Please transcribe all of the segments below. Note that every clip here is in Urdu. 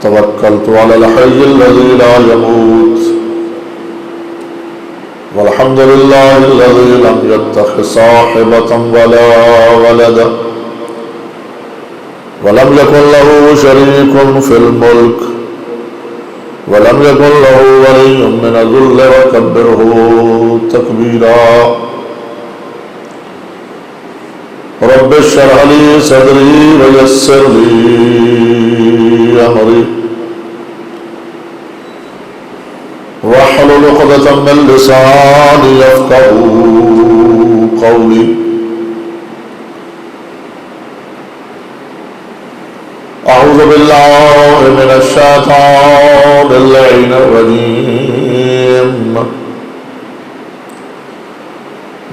توكلت على الحي الذي لا يموت والحمد لله الذي لم يتخذ صاحبة ولا ولدا ولم يكن له شريك في الملك ولم يكن له ولي من الذل وكبره تكبيرا رب اشرح لي صدري ويسر لي أمري واحلل عقدة من لساني يفقهوا قولي أعوذ بالله من الشيطان اللعين الرجيم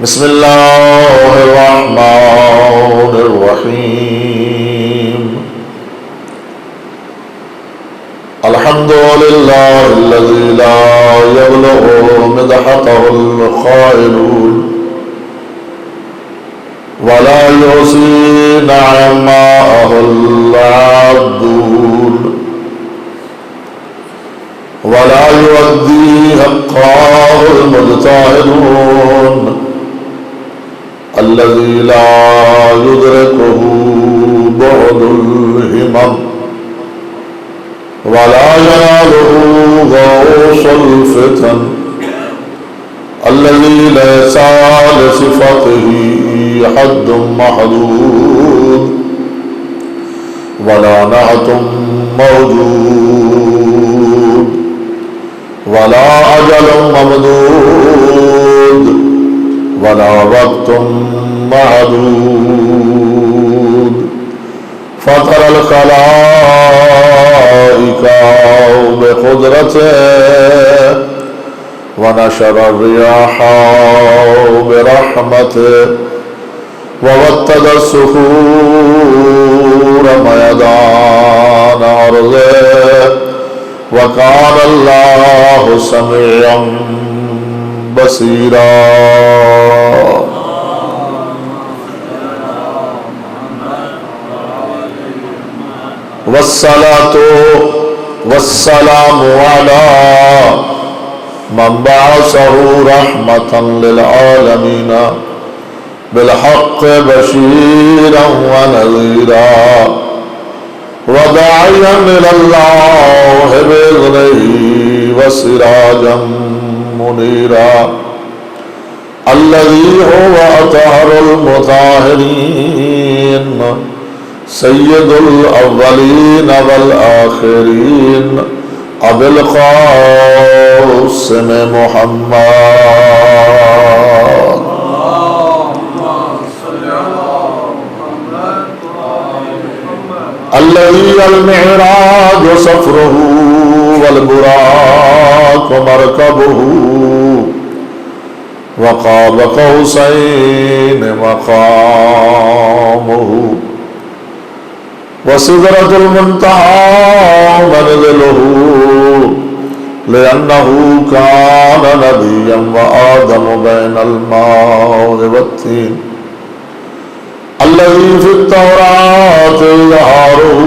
بسم الله الرحمن الرحيم الحمد لله الذي لا يبلغ مدحته القائلون ولا يحصي نعماءه العابدون ولا يؤدي حقه المجتهدون الذي لا يدركه بعد الهمم ولا يناله غوص الفتن الذي ليس لصفته حد محدود ولا نعت موجود ولا أجل ممدود ولا وقت معدود فطر الخلائق بقدرته ونشر الرياح برحمته ووتد الصخور ميدان أرضه وكان الله سميعا بصيرا والصلاة والسلام على من بعثه رحمة للعالمين بالحق بشيرا ونذيرا وداعيا إلى الله بإذنه وسراجا منيرا الذي هو أطهر المطهرين سيد الأولين والآخرين أبي القاسم محمد الذي المعراج سفره والبراق مركبه وقاب قوسين مقامه وسدرة المنتهى منزله لأنه كان نبيا وآدم بين الماء والطين الذي في التوراة إظهاره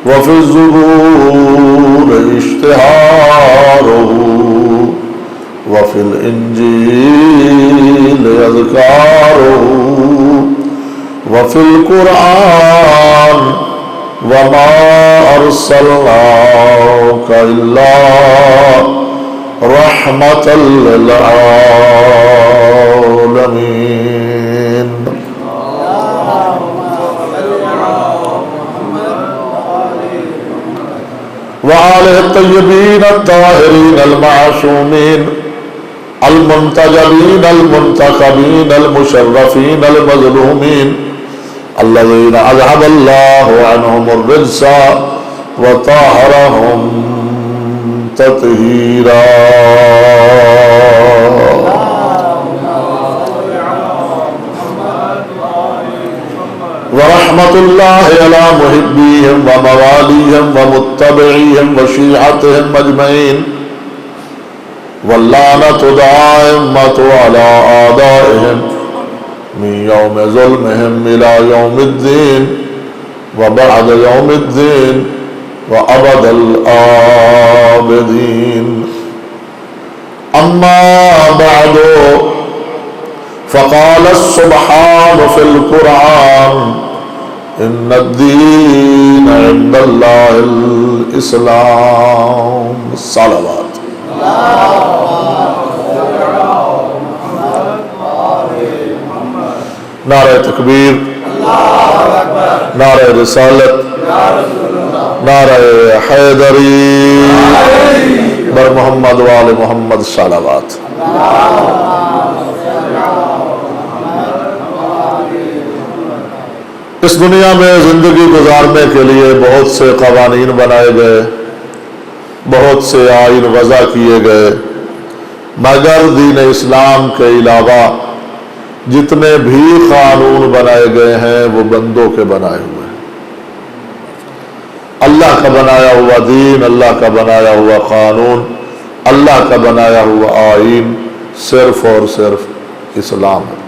وفي الزبور اشتهاره وفي الإنجيل إذكاره وفي القرآن وما أرسلناك إلا رحمة للعالمين وآله الطيبين الطاهرين المعصومين المنتجبين المنتخبين المشرفين المظلومين الذين أذهب الله عنهم الرجس وطهرهم تطهيرا ورحمة الله على محبيهم ومواليهم ومتبعيهم وشيعتهم أجمعين واللعنة دائمة على أعدائهم من يوم ظلمهم إلى يوم الدين وبعد يوم الدين وأبد الآبدين. أما بعد فقال السبحان في القرآن إن الدين عند الله الإسلام. الصلوات. نعرہ تکبیر، نعرہ رسالت، نعرہ حیدری، بر محمد وآل محمد صلوات. اس دنیا میں زندگی گزارنے کے لیے بہت سے قوانین بنائے گئے، بہت سے آئین وضع کیے گئے، مگر دین اسلام کے علاوہ جتنے بھی قانون بنائے گئے ہیں وہ بندوں کے بنائے ہوئے ہیں. اللہ کا بنایا ہوا دین، اللہ کا بنایا ہوا قانون، اللہ کا بنایا ہوا آئین صرف اور صرف اسلام ہے.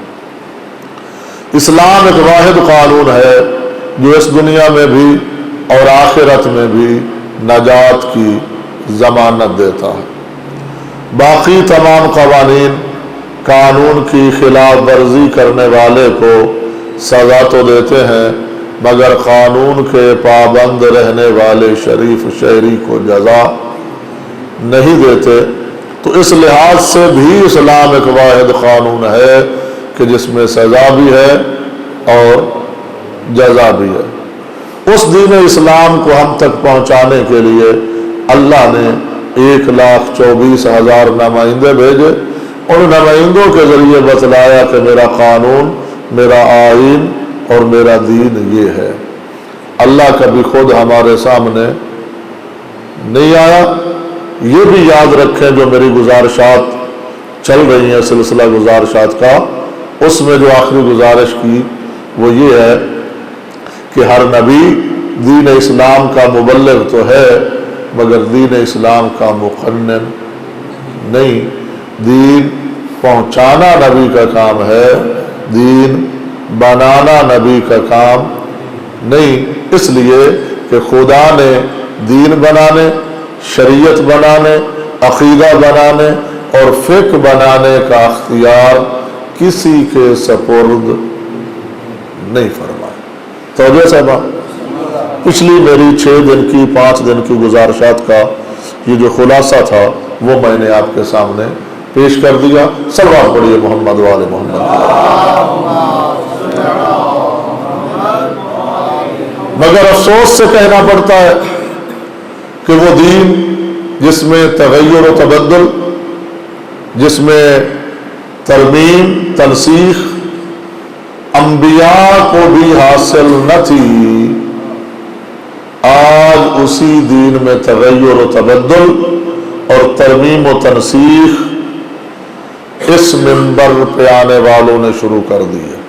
اسلام ایک واحد قانون ہے جو اس دنیا میں بھی اور آخرت میں بھی نجات کی ضمانت دیتا ہے. باقی تمام قوانین قانون کی خلاف ورزی کرنے والے کو سزا تو دیتے ہیں مگر قانون کے پابند رہنے والے شریف شہری کو جزا نہیں دیتے. تو اس لحاظ سے بھی اسلام ایک واحد قانون ہے کہ جس میں سزا بھی ہے اور جزا بھی ہے. اس دین اسلام کو ہم تک پہنچانے کے لیے اللہ نے 1,24,000 نمائندے بھیجے. ان نمائندوں کے ذریعے بتلایا کہ میرا قانون، میرا آئین اور میرا دین یہ ہے. اللہ کبھی خود ہمارے سامنے نہیں آیا. یہ بھی یاد رکھیں جو میری گزارشات چل رہی ہیں، سلسلہ گزارشات کا، اس میں جو آخری گزارش کی وہ یہ ہے کہ ہر نبی دین اسلام کا مبلغ تو ہے مگر دین اسلام کا مقنن نہیں. دین پہنچانا نبی کا کام ہے، دین بنانا نبی کا کام نہیں. اس لیے کہ خدا نے دین بنانے، شریعت بنانے، عقیدہ بنانے اور فقہ بنانے کا اختیار کسی کے سپرد نہیں فرمایا. توجہ صاحبہ، پچھلی میری 6 دن کی 5 دن کی گزارشات کا یہ جو خلاصہ تھا وہ میں نے آپ کے سامنے پیش کر دیا. صلوات پڑھیے محمد والے محمد. مگر افسوس سے کہنا پڑتا ہے کہ وہ دین جس میں تغیر و تبدل، جس میں ترمیم تنسیخ انبیاء کو بھی حاصل نہ تھی، آج اسی دین میں تغیر و تبدل اور ترمیم و تنسیخ اس منبر پہ آنے والوں نے شروع کر دی ہے.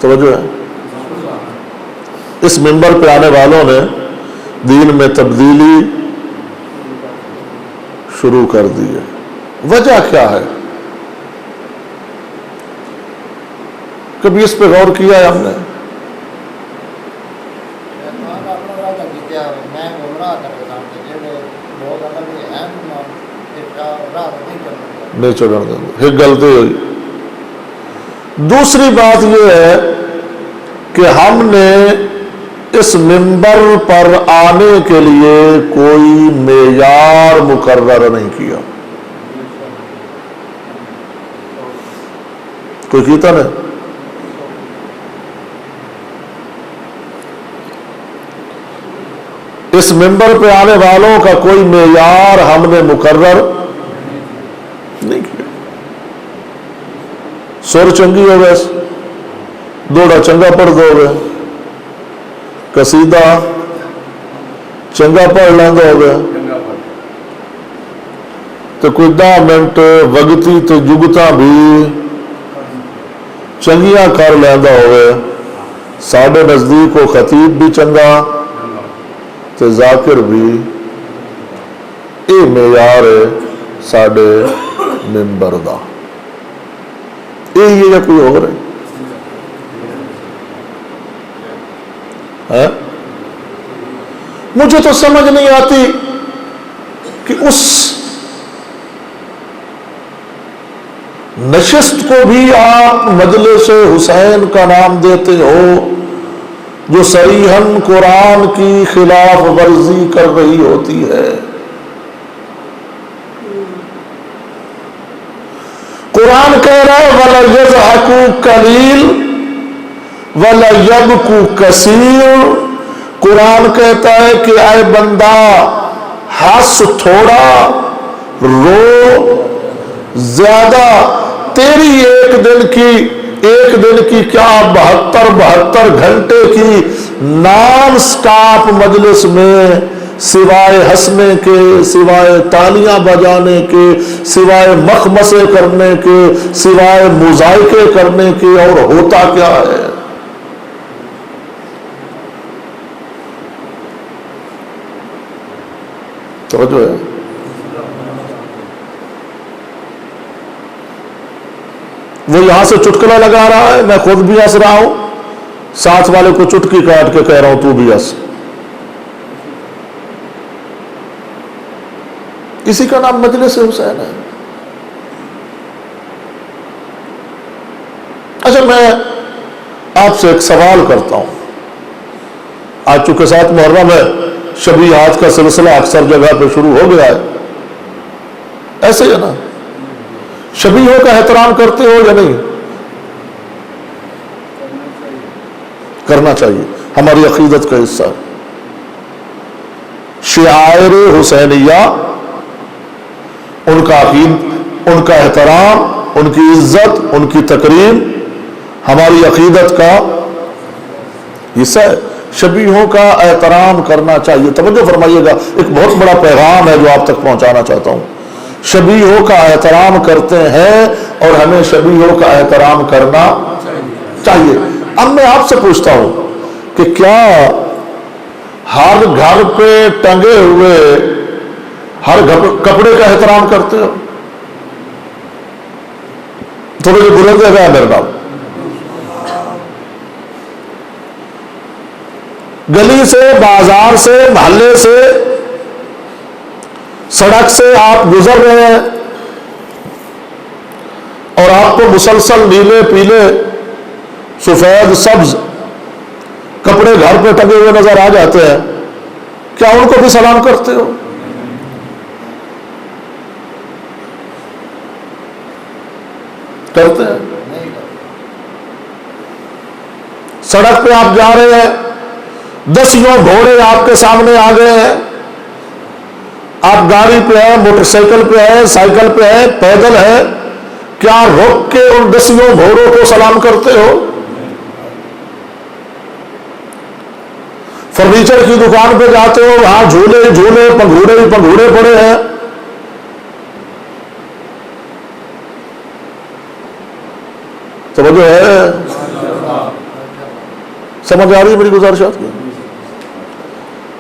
توجہ ہے، اس منبر پہ آنے والوں نے دین میں تبدیلی شروع کر دی ہے. وجہ کیا ہے؟ کبھی اس پہ غور کیا ہے ہم نے؟ نہیں چڑھن دیں. ایک غلطی ہوئی. دوسری بات یہ ہے کہ ہم نے اس منبر پر آنے کے لیے کوئی معیار مقرر نہیں کیا. کوئی کیتا نہیں. اس منبر پہ آنے والوں کا کوئی معیار ہم نے مقرر نہیں کیا. سر چنگی ہو گئے، دوڑا چنگا پڑھ دو گے، قصیدہ چنگا پڑھ لینا ہو گیا تو کوئی 10 منٹ وگتی تو جگتا بھی چنگیاں کر لینا ہو گیا. ساڑھے نزدیک کو خطیب بھی چنگا تو ذاکر بھی. یہ معیار ہے ساڑھے منبر دا. یہ کوئی اور ہے؟ ہے؟ مجھے تو سمجھ نہیں آتی کہ اس نشست کو بھی آپ مجلس حسین کا نام دیتے ہو جو صریحاً قرآن کی خلاف ورزی کر رہی ہوتی ہے۔ قرآن کہہ رہا ہے وَلَيَضْحَكُوا قَلِيلٌ وَلَيَبْكُوا كَثِيرٌ۔ قرآن کہتا ہے کہ اے بندہ ہنس تھوڑا رو زیادہ، تیری ایک دن کی کیا 72 گھنٹے کی نان سٹاپ مجلس میں سوائے ہنسنے کے، سوائے تالیاں بجانے کے، سوائے مخمسے کرنے کے، سوائے مذائقے کرنے کے اور ہوتا کیا ہے؟ توجہ ہے؟ وہ یہاں سے چٹکلا لگا رہا ہے، میں خود بھی ہنس رہا ہوں، ساتھ والے کو چٹکی کاٹ کے کہہ رہا ہوں تو بھی ہنس۔ اسی کا نام مجلس حسین ہے۔ اچھا میں آپ سے ایک سوال کرتا ہوں، آج چونکہ 7 محرم ہے، شبیہات کا سلسلہ اکثر جگہ پہ شروع ہو گیا ہے، ایسے ہے نا؟ شبیہوں کا احترام کرتے ہو یا نہیں؟ کرنا چاہیے، ہماری عقیدت کا حصہ۔ شعائر حسینیہ، ان کا عقید، ان کا احترام، ان کی عزت، ان کی تکریم ہماری عقیدت کا حصہ ہے۔ شبیہوں کا احترام کرنا چاہیے۔ توجہ فرمائیے گا، ایک بہت بڑا پیغام ہے جو آپ تک پہنچانا چاہتا ہوں۔ شبیہوں کا احترام کرتے ہیں اور ہمیں شبیہوں کا احترام کرنا چاہیے۔ اب میں آپ سے پوچھتا ہوں کہ کیا ہر گھر پہ ٹنگے ہوئے ہر کپڑے کا احترام کرتے ہو؟ تھوڑے جو بلند جگہ ہے میرے نام، گلی سے، بازار سے، محلے سے، سڑک سے آپ گزر رہے ہیں اور آپ کو مسلسل نیلے، پیلے، سفید، سبز کپڑے گھر پہ ٹنگے ہوئے نظر آ جاتے ہیں، کیا ان کو بھی سلام کرتے ہو؟ کرتے ہیں؟ سڑک پہ آپ جا رہے ہیں، 10 گھوڑے آپ کے سامنے آ گئے ہیں، آپ گاڑی پہ ہیں، موٹر سائیکل پہ ہیں، سائیکل پہ ہیں، پیدل ہیں، کیا رک کے ان 10 گھوڑوں کو سلام کرتے ہو؟ فرنیچر کی دکان پہ جاتے ہو، وہاں جھولے جھولے، پنگھوڑے ہی پنگھوڑے پڑے ہیں، توجہ ہے؟ سمجھ آ رہی ہے میری گزارشات کی؟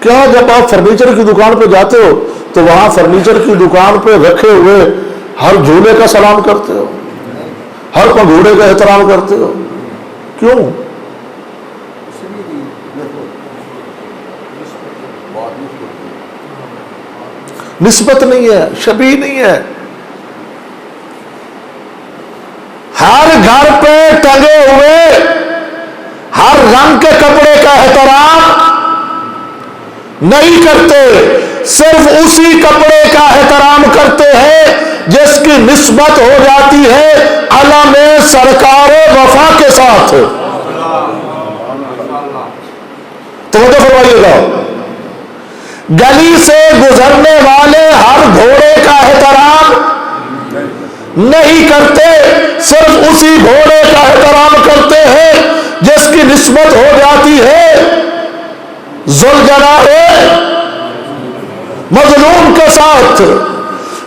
کیا جب آپ فرنیچر کی دکان پہ جاتے ہو تو وہاں فرنیچر کی دکان پہ رکھے ہوئے ہر جھولے کا سلام کرتے ہو، ہر پنگھوڑے کا احترام کرتے ہو؟ کیوں؟ نسبت نہیں ہے، شبیہ نہیں ہے۔ ہر گھر پہ ٹنگے ہوئے ہر رنگ کے کپڑے کا احترام نہیں کرتے، صرف اسی کپڑے کا احترام کرتے ہیں جس کی نسبت ہو جاتی ہے علم سرکار وفا کے ساتھ۔ توجہ فرمائیے گا، گلی سے گزرنے والے ہر گھوڑے کا احترام نہیں کرتے، صرف اسی گھوڑے کا احترام کرتے ہیں جس کی نسبت ہو جاتی ہے ذوالجلال مظلوم کے ساتھ۔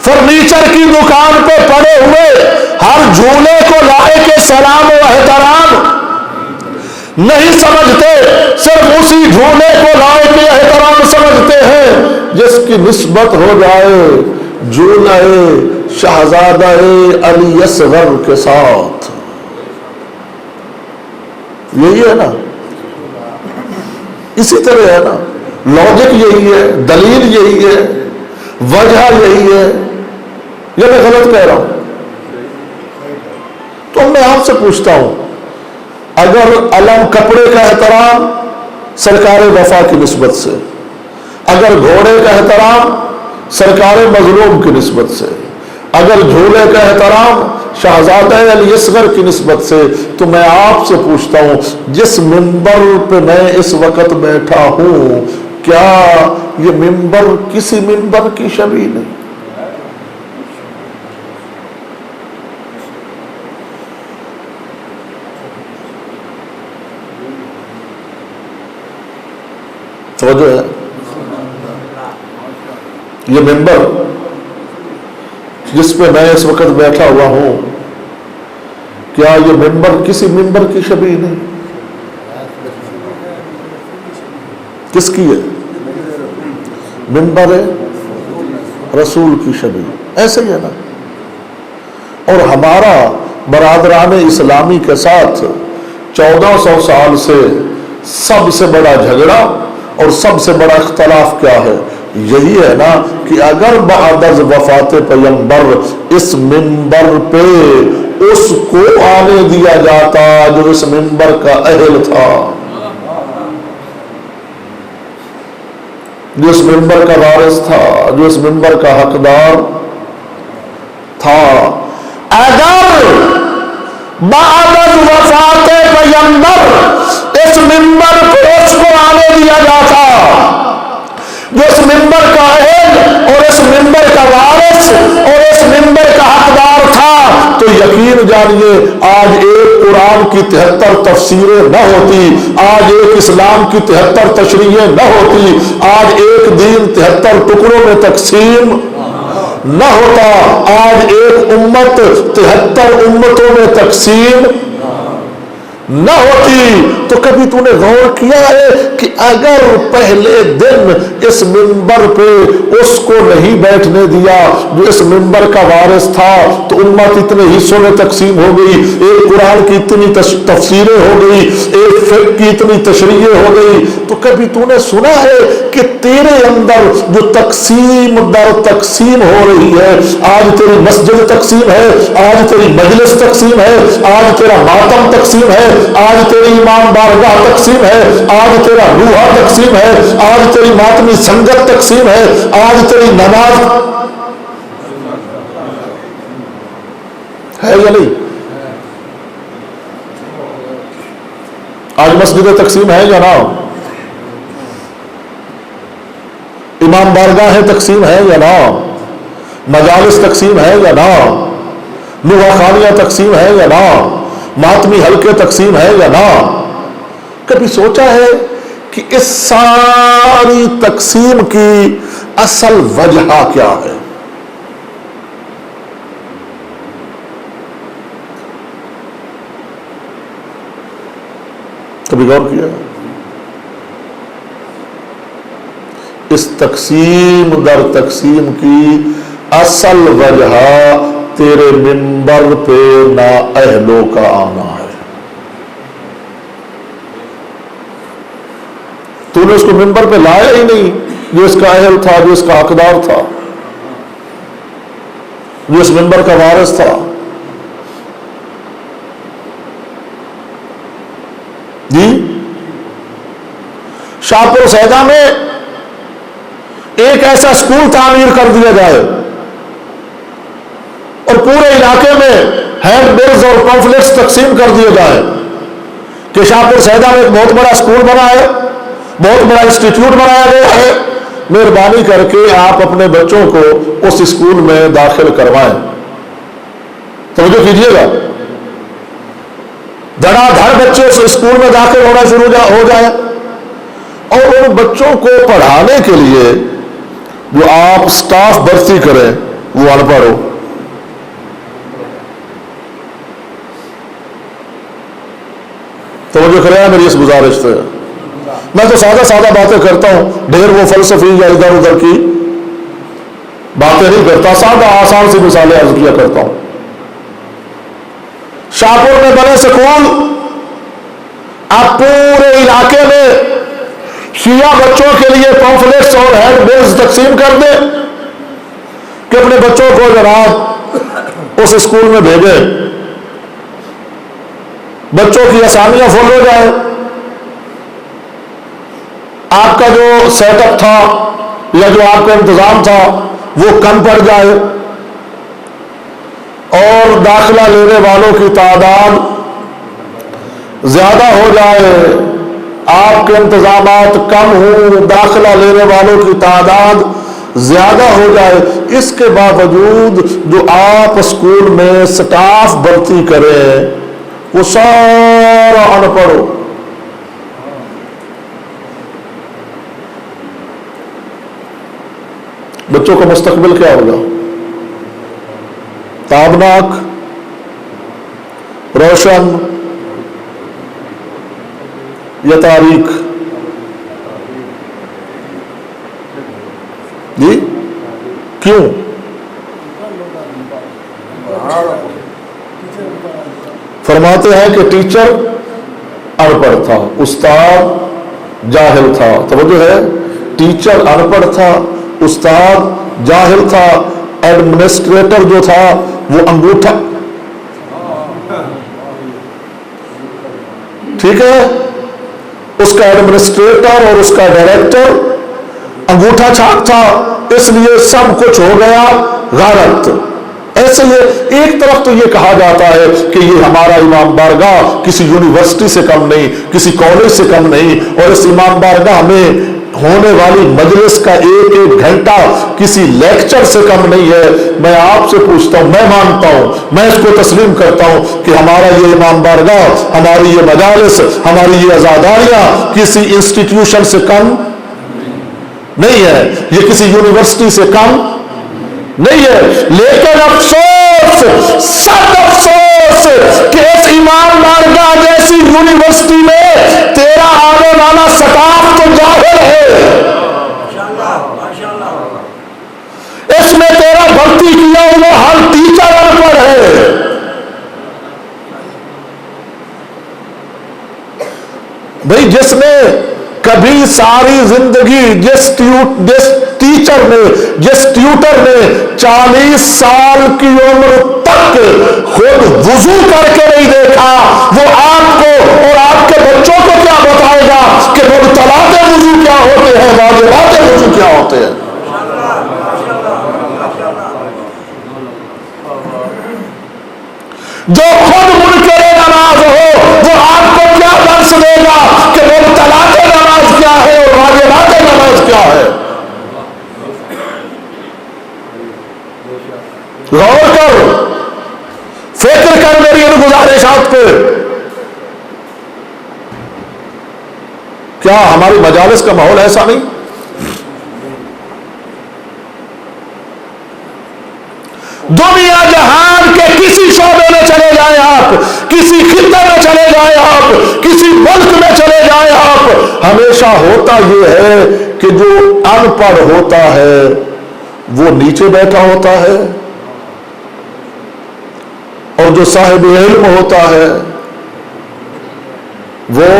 فرنیچر کی دکان پہ پڑے ہوئے ہر جھولے کو لائے کے سلام و احترام نہیں سمجھتے، صرف اسی جھولے کو لائے کے احترام سمجھتے ہیں جس کی نسبت ہو جائے جھولے شہزادہ علی اصغر کے ساتھ۔ یہی ہے نا، اسی طرح ہے نا، لوجک یہی ہے، دلیل یہی ہے، وجہ یہی ہے، یا میں غلط کہہ رہا ہوں؟ تو میں آپ سے پوچھتا ہوں، اگر علم کپڑے کا احترام سرکار وفا کی نسبت سے، اگر گھوڑے کا احترام سرکار مظلوم کی نسبت سے، اگر جھولے کا احترام شہزادہ علی اصغر کی نسبت سے، تو میں آپ سے پوچھتا ہوں، جس منبر پہ میں اس وقت بیٹھا ہوں، کیا یہ منبر کسی منبر کی شبیہ نہیں؟ توجہ ہے؟ یہ منبر جس پہ میں اس وقت بیٹھا ہوا ہوں، کیا یہ منبر کسی منبر کی شبیہ نہیں؟ کس کی ہے؟ منبر رسول کی شبیہ، ایسے ہی ہے نا۔ اور ہمارا برادران اسلامی کے ساتھ 1400 سال سے سب سے بڑا جھگڑا اور سب سے بڑا اختلاف کیا ہے؟ یہی ہے نا کہ اگر بعد از وفات پیغمبر اس منبر پہ اس کو آنے دیا جاتا جو اس منبر کا اہل تھا، جو اس منبر کا وارث تھا، جو اس منبر کا حقدار تھا، اگر بعد از وفات پیغمبر اس منبر پہ اس کو آنے دیا جاتا جو اس منبر کا اہل اور اس منبر کا وارث اور اس منبر کا حقدار تھا، تو یقین جانیے آج ایک قرآن کی 73 تفسیریں نہ ہوتی، آج ایک اسلام کی 73 تشریحیں نہ ہوتی، آج ایک دین 73 ٹکڑوں میں تقسیم نہ ہوتا، آج ایک امت 73 امتوں میں تقسیم نہ ہوتی۔ تو کبھی تو نے غور کیا ہے کہ اگر پہلے دن اس منبر پہ اس کو نہیں بیٹھنے دیا جو اس منبر کا وارث تھا، تو امت اتنے حصوں میں تقسیم ہو گئی، ایک قرآن کی اتنی تفسیریں ہو گئی، ایک فقہ کی اتنی تشریحیں ہو گئی۔ تو کبھی تو نے سنا ہے کہ تیرے اندر جو تقسیم در تقسیم ہو رہی ہے، آج تیری مسجد تقسیم ہے، آج تیری مجلس تقسیم ہے، آج تیرا ماتم تقسیم ہے، آج تیری امام بارگاہ تقسیم ہے، آج تیرا روحہ تقسیم ہے، آج تیری ماتمی سنگت تقسیم ہے، آج تیری نماز ہے یا نہیں؟ آج مسجد تقسیم ہے یا نہ؟ امام بارگاہ تقسیم ہے یا نہ؟ مجالس تقسیم ہے یا نہ؟ نوحہ خانیہ تقسیم ہے یا نہ؟ ماتمی حلقے تقسیم ہے یا نہ؟ کبھی سوچا ہے کہ اس ساری تقسیم کی اصل وجہ کیا ہے؟ کبھی غور کیا؟ اس تقسیم در تقسیم کی اصل وجہ تیرے منبر پہ نااہلوں کا آنا ہے۔ تو نے اس کو منبر پہ لایا ہی نہیں جو اس کا اہل تھا، جو اس کا حقدار تھا، جو اس منبر کا وارث تھا۔ جی شاہپور سیدہ میں ایک ایسا اسکول تعمیر کر دیا جائے اور پورے علاقے میں ہینڈ بلز اور پمفلیٹس تقسیم کر دیے جائے کہ شاہپور سیدہ میں ایک بہت بڑا اسکول بنا ہے، بہت بڑا انسٹیٹیوٹ بنایا گیا ہے، مہربانی کر کے آپ اپنے بچوں کو اس اسکول میں داخل کروائیں۔ توجہ کیجیے گا، دھڑا دھڑ بچے اس اسکول میں داخل ہونا شروع ہو جائے، اور ان بچوں کو پڑھانے کے لیے جو آپ سٹاف بھرتی کریں وہ ان پڑھ ہو۔ توجہ کریں میری اس گزارش سے۔ میں تو سادہ سادہ باتیں کرتا ہوں، ڈھیر وہ فلسفی یا ادھر ادھر کی باتیں نہیں کرتا، سادہ آسان سی مثالیں عرض کیا کرتا ہوں۔ شاہپور میں بنے سکول اب پورے علاقے میں شیعہ بچوں کے لیے پمفلیٹس اور ہینڈ بیگز تقسیم کر دے کہ اپنے بچوں کو جناب اس اسکول میں بھیجے، بچوں کی آسانیاں فل ہو جائے، آپ کا جو سیٹ اپ تھا یا جو آپ کا انتظام تھا وہ کم پڑ جائے، اور داخلہ لینے والوں کی تعداد زیادہ ہو جائے، آپ کے انتظامات کم ہوں، داخلہ لینے والوں کی تعداد زیادہ ہو جائے، اس کے باوجود جو آپ اسکول میں سٹاف بھرتی کریں وہ سارا ان پڑھ ہو، بچوں کا مستقبل کیا ہوگا؟ تابناک، روشن یا تاریک؟ جی کیوں؟ فرماتے ہیں کہ ٹیچر ان پڑھ تھا، استاد جاہل تھا، توجہ ہے، ٹیچر ان پڑھ تھا، استاد جاہل تھا، ایڈمنسٹریٹر جو تھا وہ انگوٹھا، ٹھیک ہے، اس کا ایڈمنسٹریٹر اور اس کا ڈائریکٹر انگوٹھا چھاپ تھا، اس لیے سب کچھ ہو گیا غارت۔ ایسے یہ ایک طرف تو یہ کہا جاتا ہے کہ یہ ہمارا امام بارگاہ کسی یونیورسٹی سے کم نہیں، کسی کالج سے کم نہیں، اور اس امام بارگاہ میں ہونے والی مجلس کا ایک ایک گھنٹہ کسی لیکچر سے کم نہیں ہے۔ میں آپ سے پوچھتا ہوں، میں مانتا ہوں، میں اس کو تسلیم کرتا ہوں کہ ہمارا یہ امام بارگاہ، ہماری یہ مجالس، ہماری یہ عزاداریاں کسی انسٹیٹیوشن سے کم نہیں ہے، یہ کسی یونیورسٹی سے کم نہیں ہے، لیکن افسوس، سخت افسوس کہ اس امام بارگاہ جیسی یونیورسٹی میں تیرا آنے والا سٹاف تو جاہل ہے، اس میں تیرا بھرتی کیا ہوا ہر ٹیچر ان پڑھ ہے۔ بھئی جس نے کبھی ساری زندگی جس ٹیچر نے، جس ٹیوٹر نے 40 سال کی عمر تک خود وضو کر کے نہیں دیکھا، وہ آپ کو اور آپ کے بچوں کو کیا بتائے گا کہ مبطلات وضو کیا ہوتے ہیں، واجبات وضو کیا ہوتے ہیں؟ جو خود منکر نماز ہو وہ آپ کو کیا درس دے گا کہ مبطلات نماز کیا ہے اور واجبات نماز کیا ہے؟ غور کر، فکر کر میری ان گزارشات پہ۔ کیا ہماری مجالس کا ماحول ایسا نہیں؟ دنیا جہان کے کسی شعبے میں چلے جائیں آپ، کسی خطے میں چلے جائیں آپ، کسی ملک میں چلے جائیں آپ، ہمیشہ ہوتا یہ ہے کہ جو ان پڑھ ہوتا ہے وہ نیچے بیٹھا ہوتا ہے، اور جو صاحب علم ہوتا ہے وہ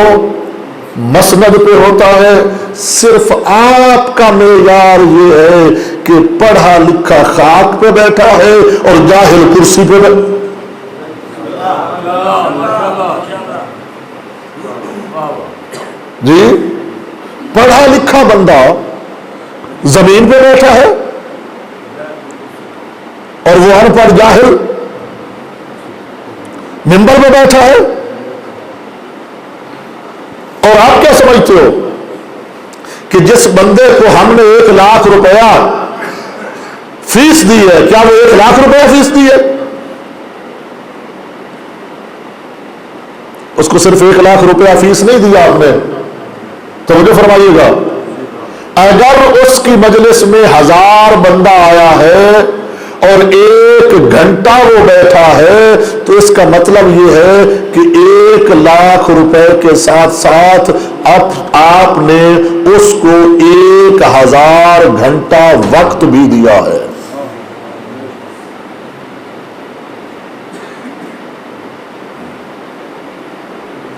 مسند پہ ہوتا ہے۔ صرف آپ کا معیار یہ ہے کہ پڑھا لکھا خاک پہ بیٹھا ہے اور جاہل کرسی پہ بیٹھا۔ جی پڑھا لکھا بندہ زمین پہ بیٹھا ہے اور وہ ان پڑھ جاہل منبر پہ بیٹھا ہے۔ اور آپ کیا سمجھتے ہو کہ جس بندے کو ہم نے 1 لاکھ روپیہ فیس دی ہے، کیا وہ 1 لاکھ روپیہ فیس دی ہے؟ اس کو صرف 1 لاکھ روپیہ فیس نہیں دیا آپ نے، تو مجھے فرمائیے گا اگر اس کی مجلس میں 1000 بندہ آیا ہے اور 1 گھنٹہ وہ بیٹھا ہے، تو اس کا مطلب یہ ہے کہ 1 لاکھ روپے کے ساتھ ساتھ آپ نے اس کو 1000 گھنٹہ وقت بھی دیا ہے۔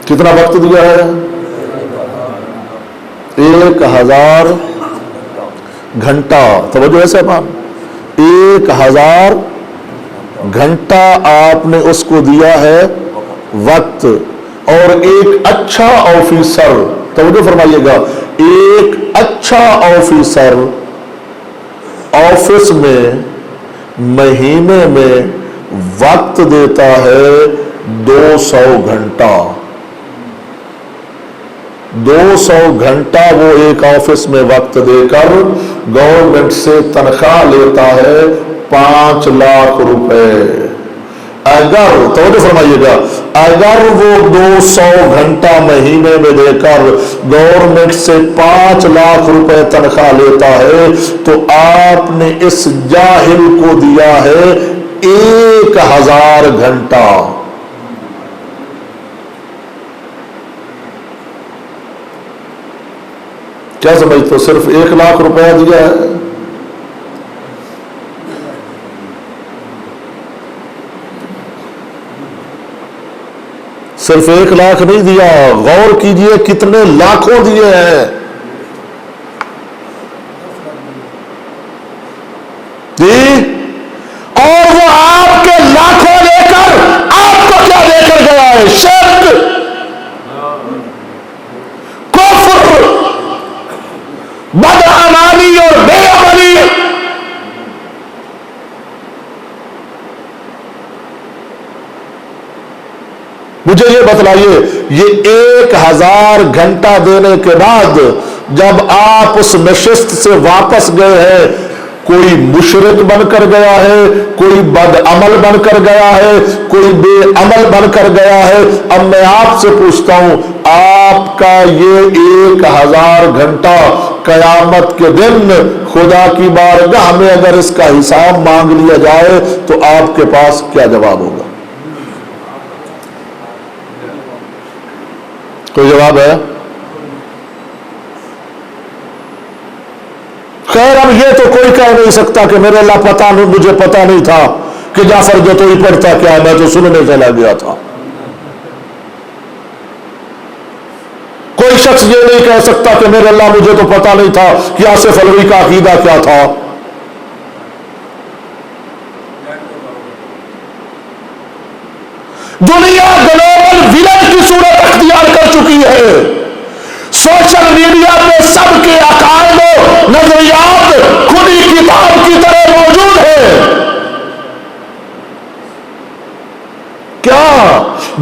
کتنا وقت دیا ہے؟ 1000 گھنٹہ، توجہ ہے صاحب، 1000 گھنٹہ آپ نے اس کو دیا ہے وقت، اور ایک اچھا آفیسر، توجہ فرمائیے گا، ایک اچھا آفیسر آفس میں مہینے میں وقت دیتا ہے 200 گھنٹہ، 200 گھنٹہ وہ ایک آفس میں وقت دے کر گورنمنٹ سے تنخواہ لیتا ہے 5 لاکھ روپے۔ اگر توجہ فرمائیے گا، اگر وہ 200 گھنٹہ مہینے میں دے کر گورنمنٹ سے 5 لاکھ روپے تنخواہ لیتا ہے تو آپ نے اس جاہل کو دیا ہے 1000 گھنٹہ۔ کیا سمجھتے ہو؟ صرف 1 لاکھ روپیہ دیا ہے، صرف 1 لاکھ نہیں دیا، غور کیجئے کتنے لاکھوں دیے ہیں۔ اور وہ آپ کے لاکھوں لے کر آپ کو کیا دے کر گیا ہے؟ شرک، کفر، بدعمالی اور بے عملی۔ مجھے یہ بتلائیے، یہ 1000 گھنٹہ دینے کے بعد جب آپ اس نشست سے واپس گئے ہیں، کوئی مشرک بن کر گیا ہے، کوئی بد عمل بن کر گیا ہے، کوئی بے عمل بن کر گیا ہے۔ اب میں آپ سے پوچھتا ہوں، آپ کا یہ 1000 گھنٹہ قیامت کے دن خدا کی بارگاہ میں اگر اس کا حساب مانگ لیا جائے تو آپ کے پاس کیا جواب ہوگا؟ کوئی جواب ہے؟ خیر، اب یہ تو کوئی کہہ نہیں سکتا کہ میرے اللہ پتہ نہیں، مجھے پتہ نہیں تھا کہ جعفر جو تو ہی پڑھتا کیا، میں تو سننے چلا گیا تھا۔ کوئی شخص یہ نہیں کہہ سکتا کہ میرے اللہ مجھے تو پتہ نہیں تھا کہ آصف الوی کا عقیدہ کیا تھا۔ دنیا گلوبل ویلن کی صورت اختیار کر چکی ہے، سوشل میڈیا پہ سب کے عقائد و نظریات کھلی کتاب کی طرح موجود ہے۔ کیا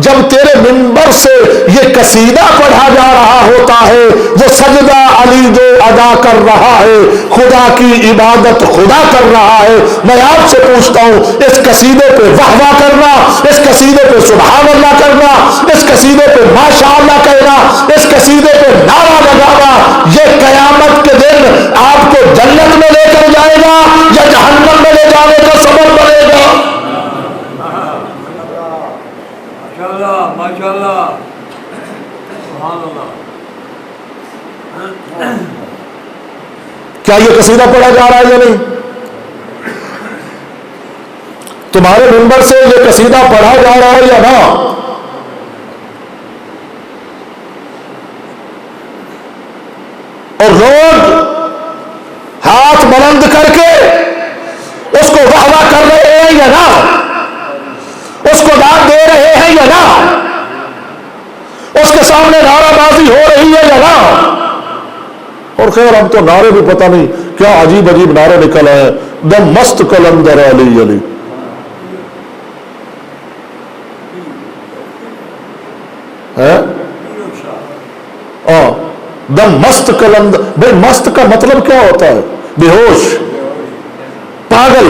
جب تیرے منبر سے یہ قصیدہ پڑھا جا رہا ہوتا ہے، وہ سجدہ علی جو ادا کر رہا ہے، خدا کی عبادت خدا کر رہا ہے، میں آپ سے پوچھتا ہوں، اس قصیدے پہ واہ واہ کرنا، اس قصیدے پہ سبحان اللہ کرنا، اس قصیدے پہ ماشاء اللہ کہنا، اس قصیدے پہ نعرہ لگانا، یہ قیامت کے دن آپ کو جنت میں لے کر جائے گا یا جہنم میں لے جانے کا سبب بنے گا؟ ماشاءاللہ، سبحان اللہ۔ کیا یہ قصیدہ پڑھا جا رہا ہے یا نہیں؟ تمہارے منبر سے یہ قصیدہ پڑھا جا رہا ہے یا نہ؟ اور لوگ ہاتھ بلند کر کے اس کو واہ واہ کر رہے ہیں یا نہ؟ اس کو داد دے رہے ہیں یا نہ؟ اس کے سامنے نعرہ بازی ہو رہی ہے یا نہ؟ اور خیر، ہم تو نعرے بھی پتہ نہیں کیا عجیب عجیب نعرے نکل آئے، دم مست کلندر علی علی، دم مست کلندر۔ بھائی مست کا مطلب کیا ہوتا ہے؟ بے ہوش، پاگل۔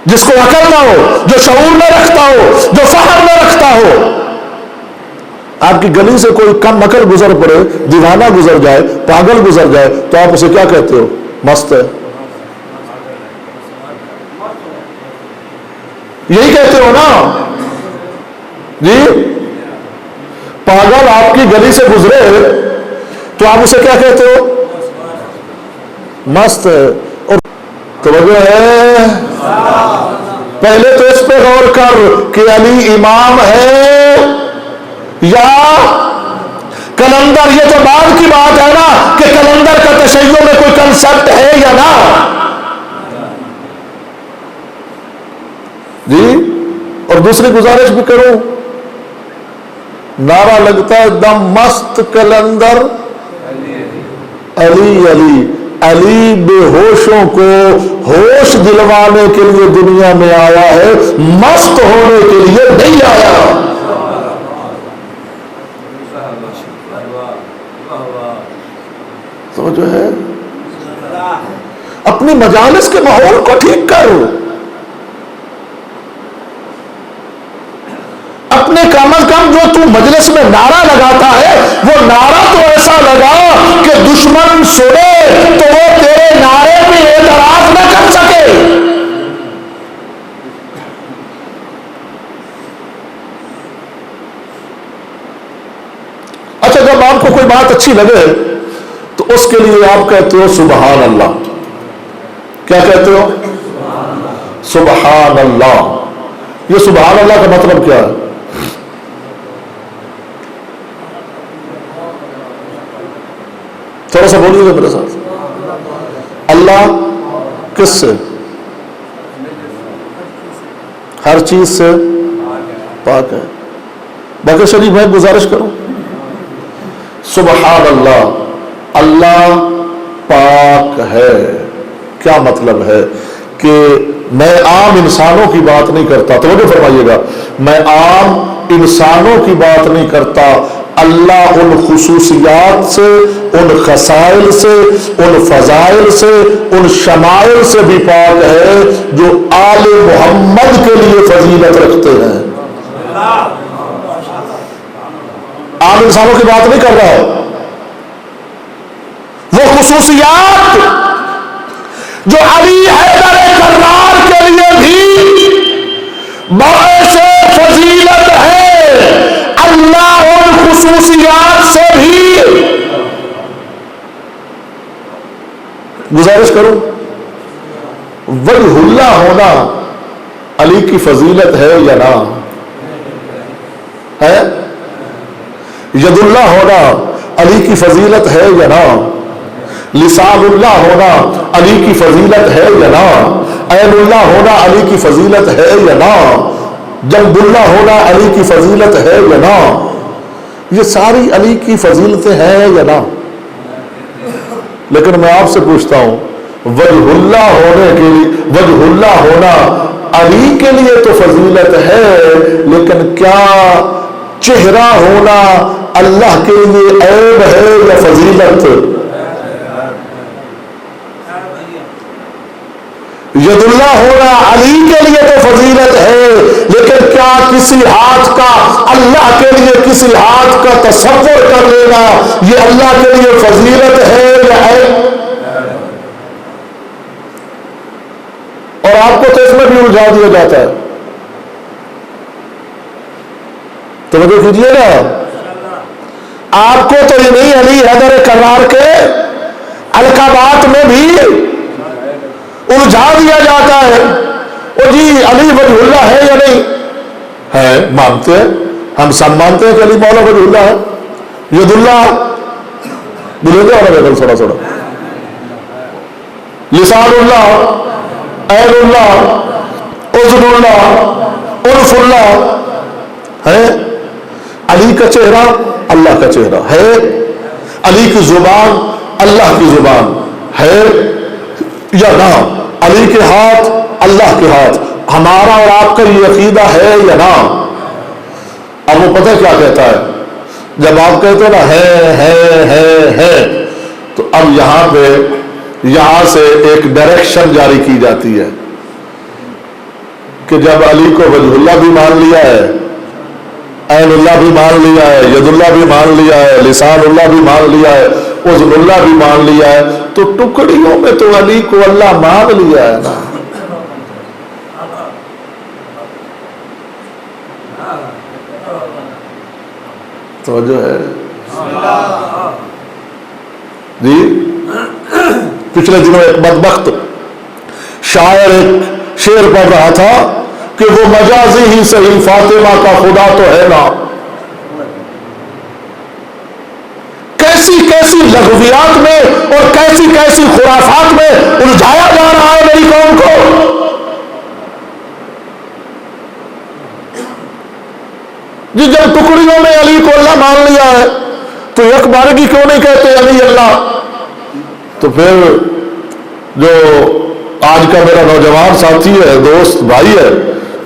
جس کو عقل نہ ہو، جو شعور نہ رکھتا ہو، جو فہم نہ رکھتا ہو۔ آپ کی گلی سے کوئی کم عقل گزر پڑے، دیوانہ گزر جائے، پاگل گزر جائے تو آپ اسے کیا کہتے ہو؟ مست ہے، یہی کہتے ہو نا جی؟ پاگل آپ کی گلی سے گزرے تو آپ اسے کیا کہتے ہو؟ مست ہے۔ اور توجہ ہے، پہلے تو اس پہ غور کر کہ علی امام ہے یا کلندر؟ یہ تو بعد کی بات ہے نا کہ کلندر کا تشیع میں کوئی کنسپٹ ہے یا نہ. جی اور دوسری گزارش بھی کروں، نعرہ لگتا ہے دم مست کلندر علی علی. علی بے ہوشوں کو ہوش دلوانے کے لیے دنیا میں آیا ہے، مست ہونے کے لیے نہیں آیا. تو جو ہے اپنی مجالس کے ماحول کو ٹھیک کر، اپنے کم از کم جو تو مجلس میں نعرہ لگاتا ہے وہ نعرہ تو ایسا لگا کہ دشمن سنے تو وہ تیرے نعرے میں اعتراف نہ کر سکے. اچھا جب آپ کو کوئی بات اچھی لگے تو اس کے لیے آپ کہتے ہو سبحان اللہ. کیا کہتے ہو؟ سبحان اللہ. یہ سبحان اللہ کا مطلب کیا ہے؟ تھوڑا سا بولیے گا میرے ساتھ. اللہ کس سے؟ ہر چیز سے پاک ہے. باقی شریف میں گزارش کروں، سبحان اللہ، اللہ پاک ہے. کیا مطلب ہے؟ کہ میں عام انسانوں کی بات نہیں کرتا، توجہ فرمائیے گا، میں عام انسانوں کی بات نہیں کرتا. اللہ ان خصوصیات سے، ان خصائل سے، ان فضائل سے، ان شمائل سے بھی پاک ہے جو آل محمد کے لیے فضیلت رکھتے ہیں. عام انسانوں کی بات نہیں کر رہا ہوں. وہ خصوصیات جو علی حیدر کرار کے لیے بھی باعث فضیلت ہے، اللہ ان خصوصیات سے بھی. گزارش کروں، وجہ اللہ ہونا علی کی فضیلت ہے یا نہ ہے؟ ید اللہ ہونا علی کی فضیلت ہے یا نہ؟ لسان اللہ ہونا علی کی فضیلت ہے یا نہ؟ عین اللہ ہونا علی کی فضیلت ہے یا نہ؟ جنب اللہ ہونا علی کی فضیلت ہے یا نہ؟ یہ ساری علی کی فضیلتیں ہیں یا نہ؟ لیکن میں آپ سے پوچھتا ہوں، وجہ اللہ ہونے کے لیے، وجہ اللہ ہونا علی کے لیے تو فضیلت ہے، لیکن کیا چہرہ ہونا اللہ کے لیے عیب ہے یا فضیلت؟ ید اللہ ہونا علی کے لیے تو فضیلت ہے، لیکن کیا کسی ہاتھ کا اللہ کے لیے کسی ہاتھ کا تصور کر لینا یہ اللہ کے لیے فضیلت ہے یا عیب؟ اور آپ کو تو اس میں بھی الجھا دیا جاتا ہے. توجہ کیجیے گا، آپ کو تو یہ نہیں علی حیدر کرار کے القابات میں بھی الجھا دیا جاتا ہے. وہ جی علی وجہ اللہ ہے یا نہیں ہے؟ مانتے ہیں، ہم سب مانتے ہیں کہ علی مولا وجہ اللہ ہے. ید اللہ بولیں گے اور تھوڑا تھوڑا، لسان اللہ، عین اللہ، اذن اللہ، عرف اللہ ہے. علی کا چہرہ اللہ کا چہرہ ہے، علی کی زبان اللہ کی زبان ہے یا نہ؟ علی کے ہاتھ اللہ کے ہاتھ، ہمارا اور آپ کا یہ عقیدہ ہے یا نہ؟ اب وہ پتہ کیا کہتا ہے، جب آپ کہتے ہیں نا ہے تو اب یہاں سے ایک ڈائریکشن جاری کی جاتی ہے کہ جب علی کو وجہ اللہ بھی مان لیا ہے، عین اللہ بھی مان لیا ہے، ید اللہ بھی مان لیا ہے، لسان اللہ بھی مان لیا ہے، اذن اللہ بھی مان لیا ہے، تو ٹکڑیوں میں تو علی کو اللہ مان لیا ہے نا. تو جو ہے جی، پچھلے دنوں ایک بدبخت شاعر ایک شعر پڑھ رہا تھا کہ وہ مجازی ہی صحیح فاطمہ کا خدا تو ہے نا. کسی لغویات میں اور کیسی کیسی خرافات میں الجھایا جا رہا ہے میری قوم کو. جی جب ٹکڑیوں میں علی کو اللہ مان لیا ہے تو یک بارگی کیوں نہیں کہتے علی اللہ؟ تو پھر جو آج کا میرا نوجوان ساتھی ہے، دوست بھائی ہے،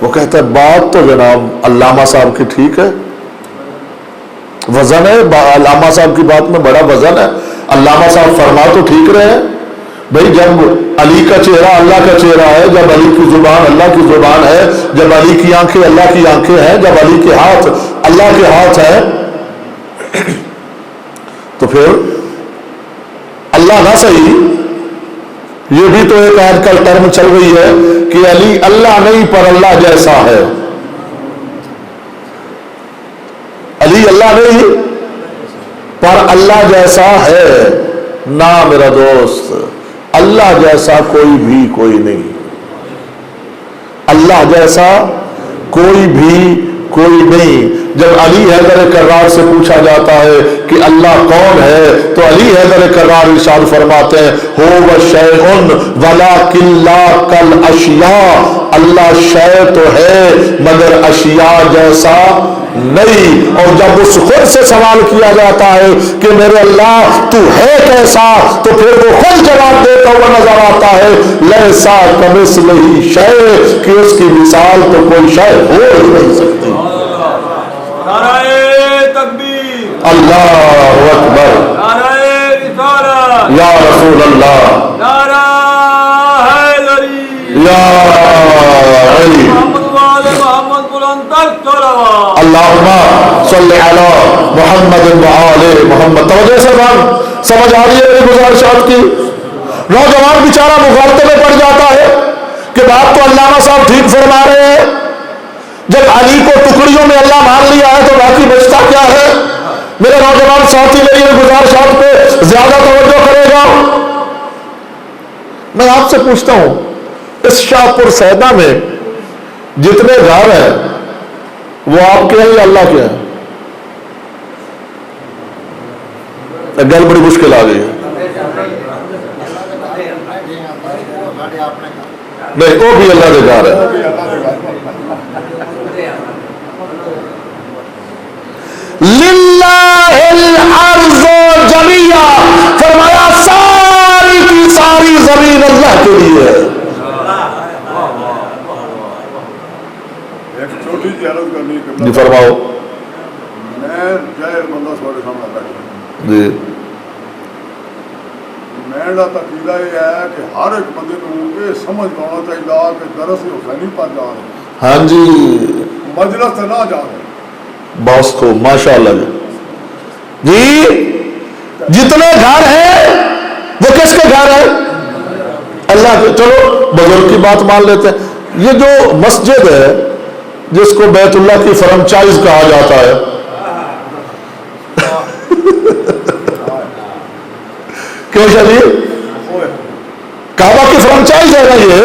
وہ کہتا ہے بات تو جناب علامہ صاحب کی ٹھیک ہے، وزن ہے، علامہ صاحب کی بات میں بڑا وزن ہے، علامہ صاحب فرما تو ٹھیک رہے ہیں. بھئی جب علی کا چہرہ اللہ کا چہرہ ہے، جب علی کی زبان اللہ کی زبان ہے، جب علی کی آنکھیں اللہ کی آنکھیں ہیں، جب علی کے ہاتھ اللہ کے ہاتھ ہیں، تو پھر اللہ نہ صحیح. یہ بھی تو ایک آج کل ٹرم چل رہی ہے کہ علی اللہ نہیں پر اللہ جیسا ہے. علی اللہ نہیں پر اللہ جیسا ہے. نہ میرا دوست، اللہ جیسا کوئی نہیں. اللہ جیسا کوئی نہیں. جب علی حیدر کرار سے پوچھا جاتا ہے کہ اللہ کون ہے تو علی حیدر کرار ارشاد فرماتے ہیں هو شیء ولکن لا کالاشیاء. اللہ شے تو ہے مگر اشیاء جیسا نہیں. اور جب اس خود سے سوال کیا جاتا ہے کہ میرے اللہ تو ہے کیسا، تو پھر وہ خود جواب دیتا ہوا نظر آتا ہے لیسا کمثلہ شیء، کہ اس کی مثال تو کوئی شے ہو ہی نہیں سکتی. نعرہ تکبیر، اللہ اکبر، نعرہ رسالت، یا رسول اللہ، نعرہ حیدری، یا علی، محمد وآل محمد بلند تر صلوات. اللہم صلی علی محمد وآل محمد. توجہ سے بات سمجھ آ رہی ہے میری گزارشات کی؟ نوجوان بیچارہ مغالطے میں پڑ جاتا ہے کہ بات تو علامہ صاحب ٹھیک فرما رہے ہیں، جب علی کو ٹکڑیوں میں اللہ مان لیا ہے تو باقی بچتا کیا ہے؟ میرے نوجوان ساتھی میری گزارشات پہ زیادہ توجہ کرے گا. میں آپ سے پوچھتا ہوں، اس شاہ پور سیدہ میں جتنے گھر ہیں وہ آپ کے ہیں یا اللہ کے ہیں؟ گل بڑی مشکل آ گئی ہے. نہیں، وہ بھی اللہ کے گھر ہے. للہ الارض جمیعا، فرمایا ساری کی ساری زمین اللہ کے لیے ہے. ایک چھوٹی سی عرض کرنی ہے. جی فرماؤ. میں جاہر بندہ سوڑے سامنے بیٹھا جی میرا تقیدہ یہ ہے کہ ہر ایک بندے کو یہ سمجھ ہونا چاہیے کہ درس حسینی پر جا رہے ہیں. ہاں جی، مجلس سے نہ جا رہے. باس کو ماشاء اللہ جی. جتنے گھر ہیں وہ کس کے گھر ہیں؟ اللہ کے. چلو بزرگ کی بات مان لیتے ہیں. یہ جو مسجد ہے جس کو بیت اللہ کی فرنچائز کہا جاتا ہے، کیوں شاید کعبہ کی فرنچائز ہے نا یہ.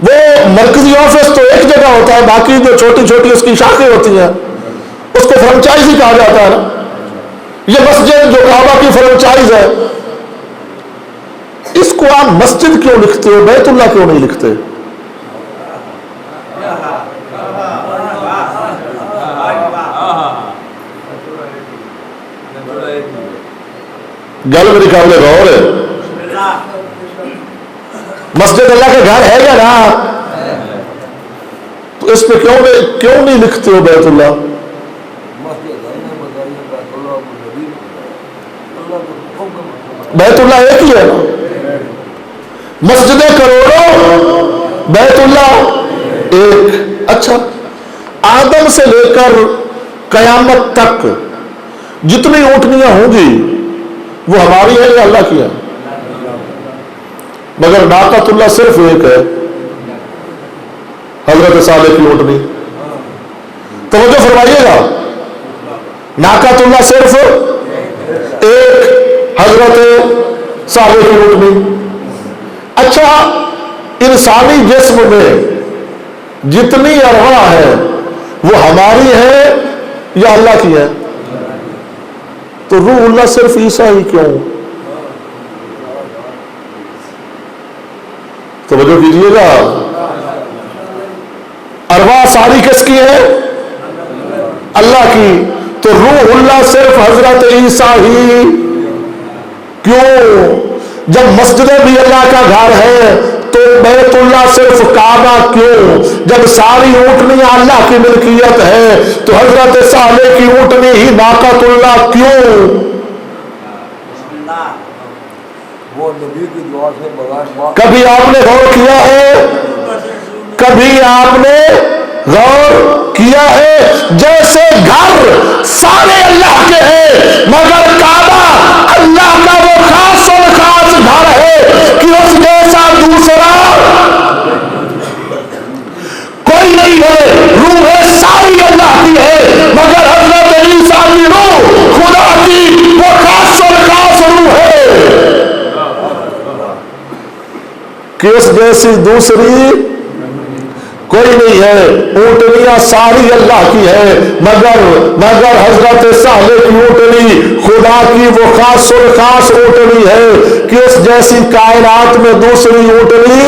وہ مرکزی آفس تو ایک جگہ ہوتا ہے، باقی جو چھوٹی چھوٹی اس کی شاخیں ہوتی ہیں اس کو فرنچائز ہی کہا جاتا ہے نا. یہ مسجد جو کعبہ کی فرنچائز ہے، اس کو آپ مسجد کیوں لکھتے ہو، بیت اللہ کیوں نہیں لکھتے؟ گل میری قابل غور ہے. مسجد اللہ کے گھر ہے یا نا؟ تو اس پہ کیوں نہیں لکھتے ہو بیت اللہ؟ بیت اللہ ایک ہی ہے نا. مسجدیں کروڑوں، بیت اللہ ایک. اچھا، آدم سے لے کر قیامت تک جتنی اونٹنیاں ہوں گی وہ ہماری ہے یا اللہ کی ہے؟ مگر ناقۃ اللہ صرف ایک ہے، حضرت صالح کی اونٹنی. توجہ فرمائیے گا، ناقۃ اللہ صرف ایک، حضرت صالح کی اونٹنی. اچھا، انسانی جسم میں جتنی ارواح ہے وہ ہماری ہے یا اللہ کی ہے؟ تو روح اللہ صرف عیسیٰ ہی کیوں؟ توجہ کیجیے گا، ارواح ساری کس کی ہے؟ اللہ کی، تو روح اللہ صرف حضرت عیسیٰ ہی کیوں؟ جب مسجد بھی اللہ کا گھر ہے تو بیت اللہ صرف کعبہ کیوں؟ جب ساری اونٹنیاں اللہ کی ملکیت ہے تو حضرت صالح کی اونٹنی ہی ناقۃ اللہ کیوں؟ وہ نبی کی دعا سے بغیر کبھی آپ نے غور کیا ہے؟ کبھی آپ نے غور کیا ہے؟ جیسے گھر سارے اللہ کے ہیں مگر کعبہ اللہ کا وہ خاص اور خاص گھر ہے کہ اس جیسا دوسرا کوئی نہیں ہے۔ روح ساری اللہ کی ہے مگر حضرت عیسیٰ کی روح خدا کی وہ خاص اور خاص روح ہے کہ اس جیسی دوسری کوئی نہیں ہے۔ اونٹنیاں ساری اللہ کی ہے مگر حضرت صالح کی اونٹنی خدا کی وہ خاص اور خاص اونٹنی ہے کہ اس جیسی کائنات میں دوسری اونٹنی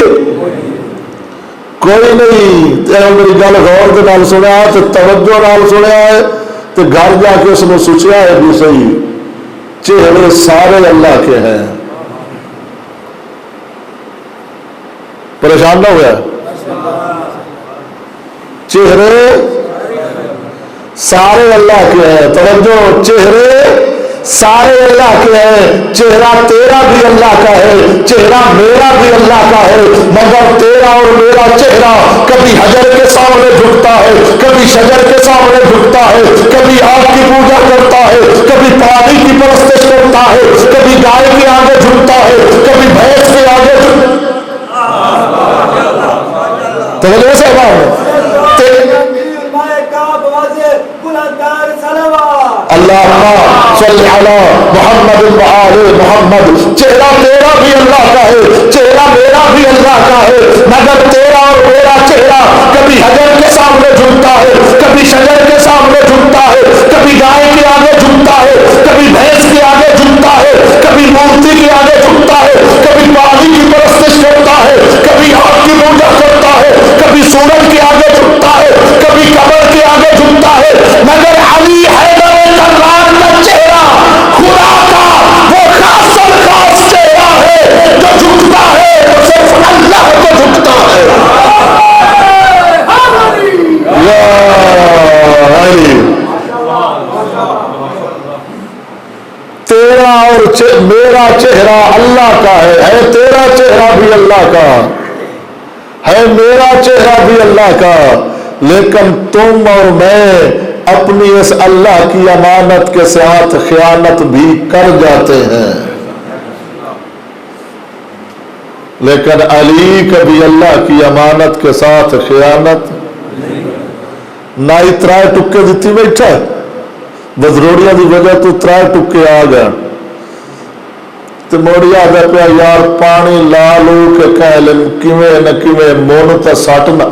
کوئی نہیں۔ میری گل غور کے نال سنیا تو توجہ نال سنیا ہے تو گھر جا کے اس نے سوچیا ہے بھی صحیح، چہرے سارے اللہ کے ہیں۔ پریشان نہ ہوا؟ چہرے سارے اللہ کے ہیں، توجہ، چہرے سارے اللہ کے ہیں۔ چہرہ تیرا بھی اللہ کا ہے، چہرہ میرا بھی اللہ کا ہے مگر تیرا اور میرا چہرہ کبھی حجر کے سامنے جھکتا ہے، کبھی شجر کے سامنے جھکتا ہے، کبھی آگ کی پوجا کرتا ہے، کبھی پانی کی پرستش کرتا ہے، کبھی گائے کے آگے جھکتا ہے، کبھی بھینس کے آگے توجہ سے اللہ صلی علی محمد وآل محمد۔ چہرہ تیرا بھی اللہ کا ہے، چہرہ میرا بھی اللہ کا ہے مگر تیرا اور میرا چہرہ کبھی حجر کے سامنے جھکتا ہے، کبھی شجر کے سامنے جھکتا ہے، کبھی گائے کے آگے جھکتا ہے، کبھی بھینس کے آگے جھکتا ہے، کبھی مورتی کے آگے جھکتا ہے، کبھی پانی کی پرستش کرتا ہے، کبھی آگ کی پوجا کرتا ہے، کبھی سورج کے آگے جھکتا ہے، کبھی قبر کے آگے جھکتا ہے مگر علی حیدر کرار کا چہرہ خدا کا وہ خاص اور خاص چہرہ ہے جو جھکتا ہے وہ صرف اللہ کو جھکتا ہے۔ یا علی، تیرا اور میرا چہرہ اللہ کا ہے تیرا چہرہ بھی اللہ کا ہے، میرا چہرہ بھی اللہ کا، لیکن تم اور میں اپنی اس اللہ کی امانت کے ساتھ خیانت بھی کر جاتے ہیں۔ لیکن علی کبھی اللہ کی امانت کے ساتھ خیانت نہ ہی ترائے ٹکے دیتی بیٹھا بدروڑیاں دی وجہ تو ترائے ٹکے آ گئے تو موڑی آ گیا پیا یار پانی لا لو کے کہہ لیں کیویں نہ کیویں مون تا سٹنا۔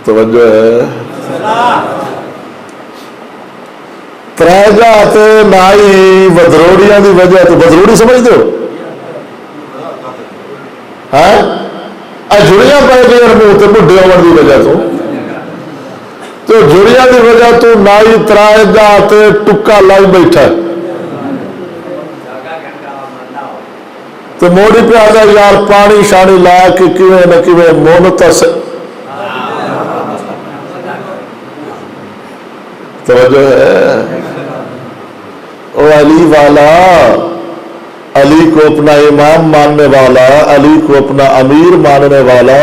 توجہ ہے، ترائے جاتے نائی بدروڑیاں دی وجہ تو بدروڑی سمجھ دو جڑیاں پہ گئی منہ تے بڈھے ہونے دی وجہ تو جڑیاں دی وجہ تو نائی ترائے جاتے ٹکا لائی بیٹھا تو موڑی پہ آ جائے یار پانی شانی لا کے کیویں نہ کیویں مون تا توجہ ہے۔ او علی والا، علی کو اپنا امام ماننے والا، علی کو اپنا امیر ماننے والا،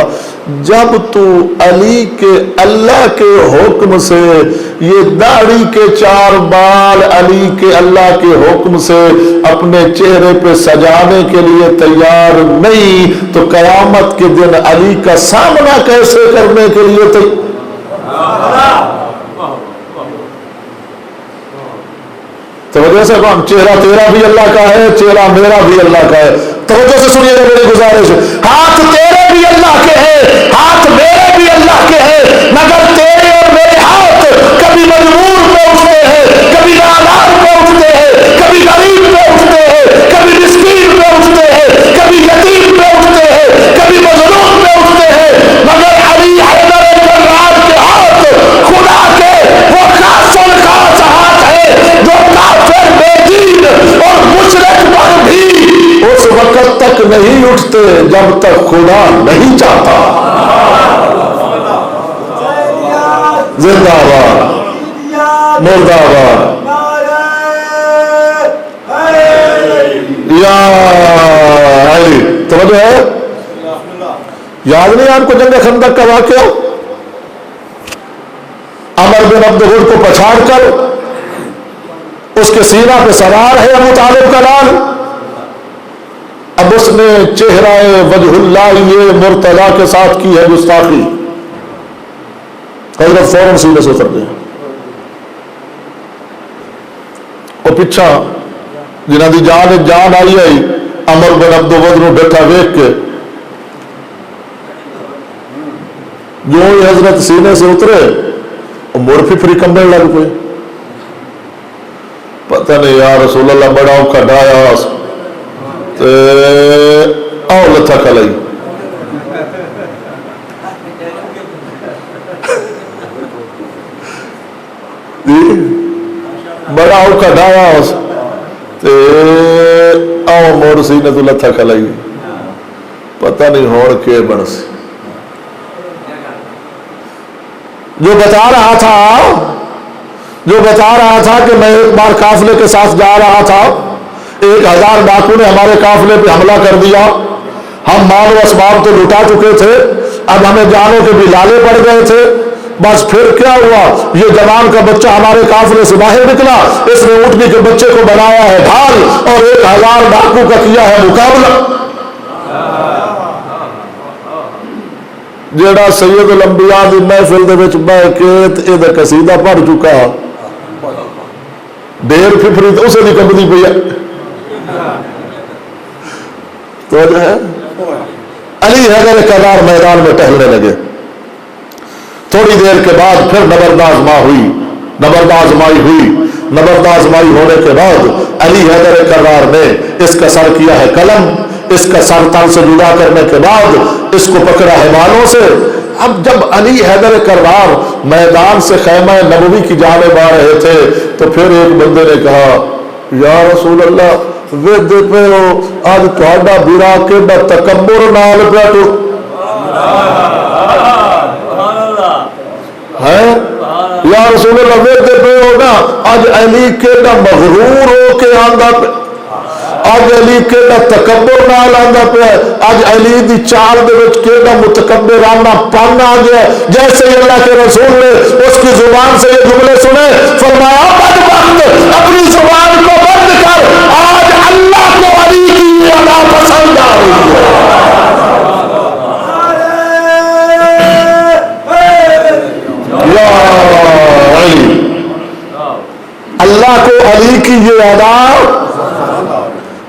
جب تو علی کے اللہ کے حکم سے یہ داڑھی کے 4 بال علی کے اللہ کے حکم سے اپنے چہرے پہ سجانے کے لیے تیار نہیں تو قیامت کے دن علی کا سامنا کیسے کرنے کے لیے توجہ سے کون؟ چہرہ تیرا بھی اللہ کا ہے، چہرہ میرا بھی اللہ کا ہے۔ توجہ سے سنیے گا میری گزارش، ہاتھ تیرے بھی اللہ کے ہیں، ہاتھ میرے بھی اللہ کے ہیں مگر تیرے اور میرے ہاتھ کبھی سے جب تک خدا نہیں چاہتا۔ زندہ باد، مردہ باد، یا علی۔ توجہ ہے؟ یاد نہیں آپ کو جنگ خندق کا واقعہ؟ عمر بن عبد الغد کو پچھاڑ کر اس کے سینہ پہ سوار ہے ابو طالب کا لال، اب اس نے چہرہ وجہ اللہ یہ مرتضی کے ساتھ کی ہے گستاخی، حضرت فوراً سینے سے اتر دیں۔ اور پیچھا جنہاں دی جان آئی عمر بن عبد الغد نو بیٹھا ویکھ کے جو ہی حضرت سینے سے اترے مڑ پھپری کمبن لگ پے، پتہ نہیں یا رسول اللہ بڑا اوکھا ڈایا تے آؤ لتھا کھلائی۔ بڑا اوکھا ڈایا تے آؤ موڑ سینے تو لتھا کھلائی، پتہ نہیں ہوڑ کے بن سی۔ جو بتا رہا تھا کہ میں ایک بار قافلے کے ساتھ جا رہا تھا، 1000 ڈاکو نے ہمارے قافلے پہ حملہ کر دیا، ہم مال و اسباب تو لٹا چکے تھے، اب ہمیں جانوں کے بھی لالے پڑ گئے تھے، بس پھر کیا ہوا، یہ جوان کا بچہ ہمارے قافلے سے باہر نکلا، اس نے اونٹنی کے بچے کو بنایا ہے ڈھال اور 1000 ڈاکو کا کیا ہے مقابلہ۔ جیڑا سید الانبیاء دی محفل دے وچ بیٹھ کے اے دا قصیدہ پڑھ چکا، ڈیر پھپری تو اسے دی کمبدی پئی ہے۔ تو جو ہے علی حیدر کرار میدان میں ٹہلنے لگے، تھوڑی دیر کے بعد پھر نبردازمائی ہونے کے بعد علی حیدر کرار نے اس کا سر کیا ہے قلم، اس کا سر تن سے جدا کرنے کے بعد اس کو پکڑا ہے بالوں سے۔ اب جب علی حیدر کرار میدان سے خیمہ نبوی کی جانب آ رہے تھے تو پھر ایک بندے نے کہا یا رسول اللہ ود پہ ہو آج تہاڈا برا کیڈا تکبر نال بیٹھو ہے، یا رسول اللہ ود پہ ہو نا آج علی کیڈا مغرور ہو کے آندا پہ، آج علی کیڑا تکبر نال آندا پیا، آج علی دی چال دے وچ کیڑا متکبرانہ پن آ گیا۔ جیسے ہی اللہ کے رسول نے اس کی زبان سے یہ جملے سنے فرمایا بدبخت اپنی زبان کو بند کر، آج اللہ کو علی کی یہ ادا پسند آ رہی ہے۔ یا علی، اللہ کو علی کی یہ ادا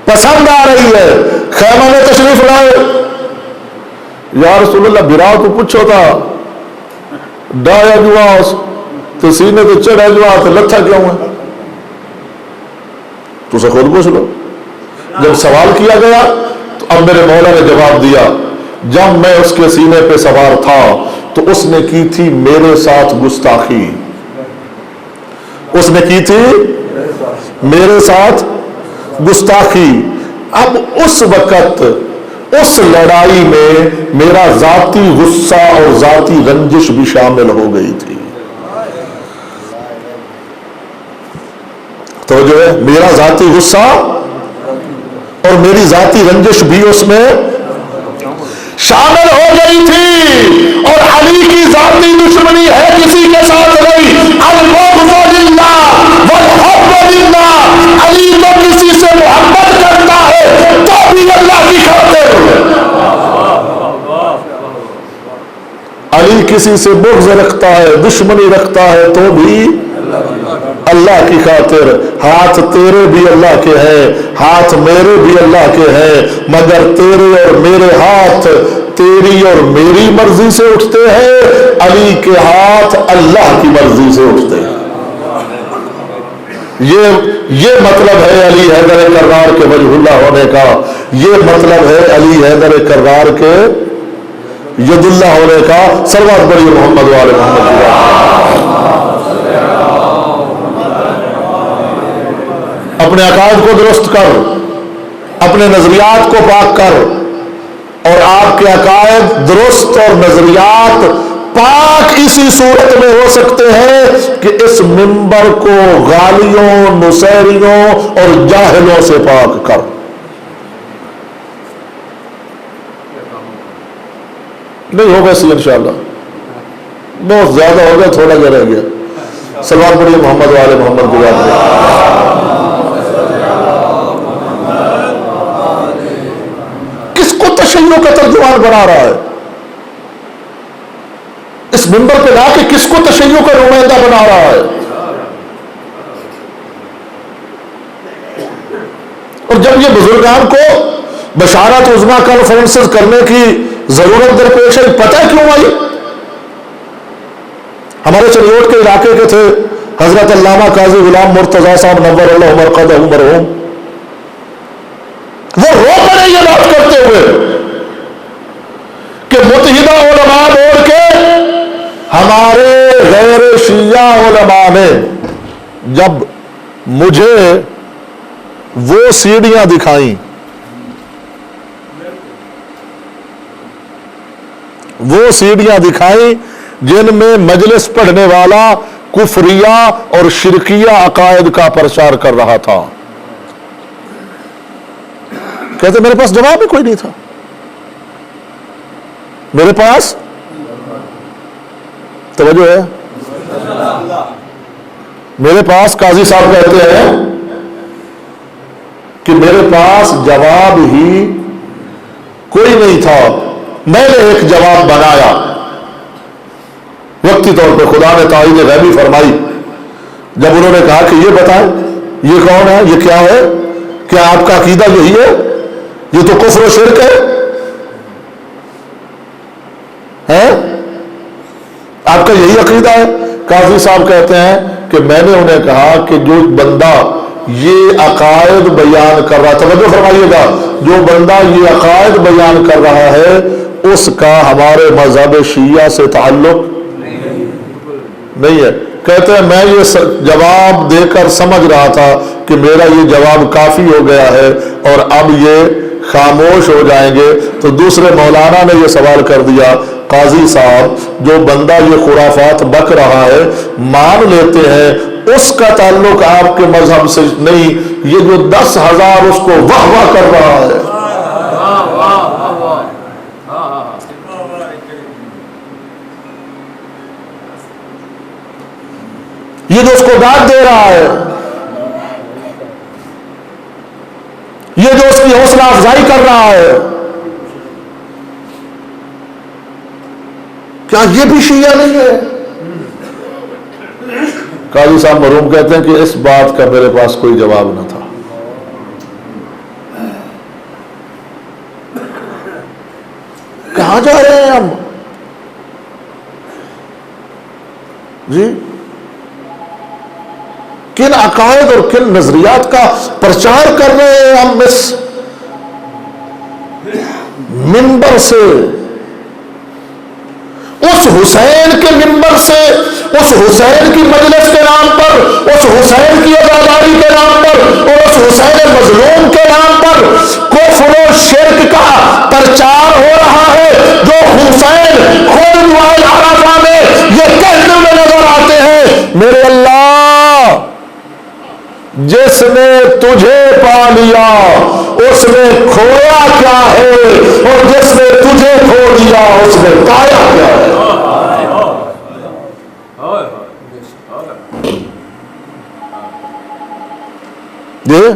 پسند آ رہی ہے۔ خیمہ میں تشریف لائے، یا رسول اللہ برا تو پوچھو تھا، ڈایا جواس تو سینے تو چڑھا جواس تو لتھا کیوں ہے، تو اسے خود پوچھ لو۔ جب سوال کیا گیا تو اب میرے مولا نے جواب دیا، جب میں اس کے سینے پہ سوار تھا تو اس نے کی تھی میرے ساتھ گستاخی، اس نے کی تھی میرے ساتھ گستاخی۔ اب اس وقت اس لڑائی میں میرا ذاتی غصہ اور ذاتی رنجش بھی شامل ہو گئی تھی، تو جو ہے میرا ذاتی غصہ اور میری ذاتی رنجش بھی اس میں شامل ہو گئی تھی۔ اور علی کی ذاتی دشمنی ہے کسی کے ساتھ نہیں، البغض للہ والحب للہ، علی تو کسی سے محبت کرتا ہے تو بھی اللہ کی خاطر، علی کسی سے بغض رکھتا ہے دشمنی رکھتا ہے تو بھی اللہ کی خاطر۔ ہاتھ تیرے بھی اللہ کے ہیں، ہاتھ میرے بھی اللہ کے ہیں، مگر تیرے اور میرے ہاتھ تیری اور میری مرضی سے اٹھتے ہیں، علی کے ہاتھ اللہ کی مرضی سے اٹھتے ہیں۔ یہ مطلب ہے علی حیدر کرار کے وجہ اللہ ہونے کا، یہ مطلب ہے علی حیدر کرار کے ید اللہ ہونے کا۔ سروات بڑی محمد والے محمد، اپنے عقائد کو درست کر، اپنے نظریات کو پاک کر، کے عقائد درست اور نظریات پاک اسی صورت میں ہو سکتے ہیں کہ اس منبر کو غالیوں، نصیریوں اور جاہلوں سے پاک کر. نہیں ہوگا اسی انشاءاللہ، بہت زیادہ ہو گیا، تھوڑا جا رہ گیا. سلوات پڑھیے محمد والے محمد کو یاد کریں. کس کو تشیع کا ترجمان بنا رہا ہے؟ اس منبر پہ لا کے کس کو تشیع کا نمائندہ بنا رہا ہے؟ اور جب یہ بزرگان کو بشارت عظمیٰ کانفرنسز کرنے کی ضرورت درپیش ہے، پتہ کیوں آئی؟ ہمارے چریوٹ کے علاقے کے تھے حضرت علامہ قاضی غلام مرتضیٰ صاحب نور اللہ مرقدہ مرحوم. وہ رو پڑے یہ بات کرتے ہوئے کہ متحدہ علماء بول کے ہمارے غیر شیعہ علماء نے جب مجھے وہ سیڑھیاں دکھائیں، وہ سیڑھیاں دکھائیں جن میں مجلس پڑھنے والا کفریہ اور شرکیہ عقائد کا پرچار کر رہا تھا، کہتے میرے پاس جواب ہی کوئی نہیں تھا. میرے پاس توجہ ہے، میرے پاس قاضی صاحب کہتے ہیں کہ میرے پاس جواب ہی کوئی نہیں تھا. میں نے ایک جواب بنایا وقتی طور پہ، خدا نے تائید غیبی فرمائی. جب انہوں نے کہا کہ یہ بتائیں یہ کون ہے، یہ کیا ہے، کیا آپ کا عقیدہ یہی ہے؟ یہ تو کفر و شرک ہے. آپ کا یہی عقیدہ ہے؟ قاضی صاحب کہتے ہیں کہ میں نے انہیں کہا کہ جو بندہ یہ عقائد بیان کر رہا، توجہ فرمائیے گا، جو بندہ یہ عقائد بیان کر رہا ہے اس کا ہمارے مذہب شیعہ سے تعلق نہیں ہے. کہتے ہیں میں یہ جواب دے کر سمجھ رہا تھا کہ میرا یہ جواب کافی ہو گیا ہے اور اب یہ خاموش ہو جائیں گے، تو دوسرے مولانا نے یہ سوال کر دیا، قاضی صاحب جو بندہ یہ خرافات بک رہا ہے مان لیتے ہیں اس کا تعلق آپ کے مذہب سے نہیں، یہ جو 10,000 اس کو واہ واہ کر رہا ہے، یہ جو اس کو داد دے رہا ہے، یہ جو اس کی حوصلہ افزائی کر رہا ہے، کیا یہ بھی شیعہ نہیں ہے؟ قاضی صاحب مرحوم کہتے ہیں کہ اس بات کا میرے پاس کوئی جواب نہ تھا. کہاں جا رہے ہیں ہم جی؟ کن عقائد اور کن نظریات کا پرچار کر رہے ہیں ہم اس منبر سے، اس حسین کے منبر سے، اس حسین کی مجلس کے نام پر، اس حسین کی عزاداری کے نام پر اور اس حسین مظلوم کے نام پر کفر و شرک کا پرچار ہو رہا ہے، جو حسین خود دعائے عرفہ میں یہ کہتے ہوئے نظر آتے ہیں، میرے اللہ جس نے تجھے پا لیا اس نے کھویا کیا ہے، اور جس نے تجھے کھو دیا اس نے پایا کیا ہے. یہ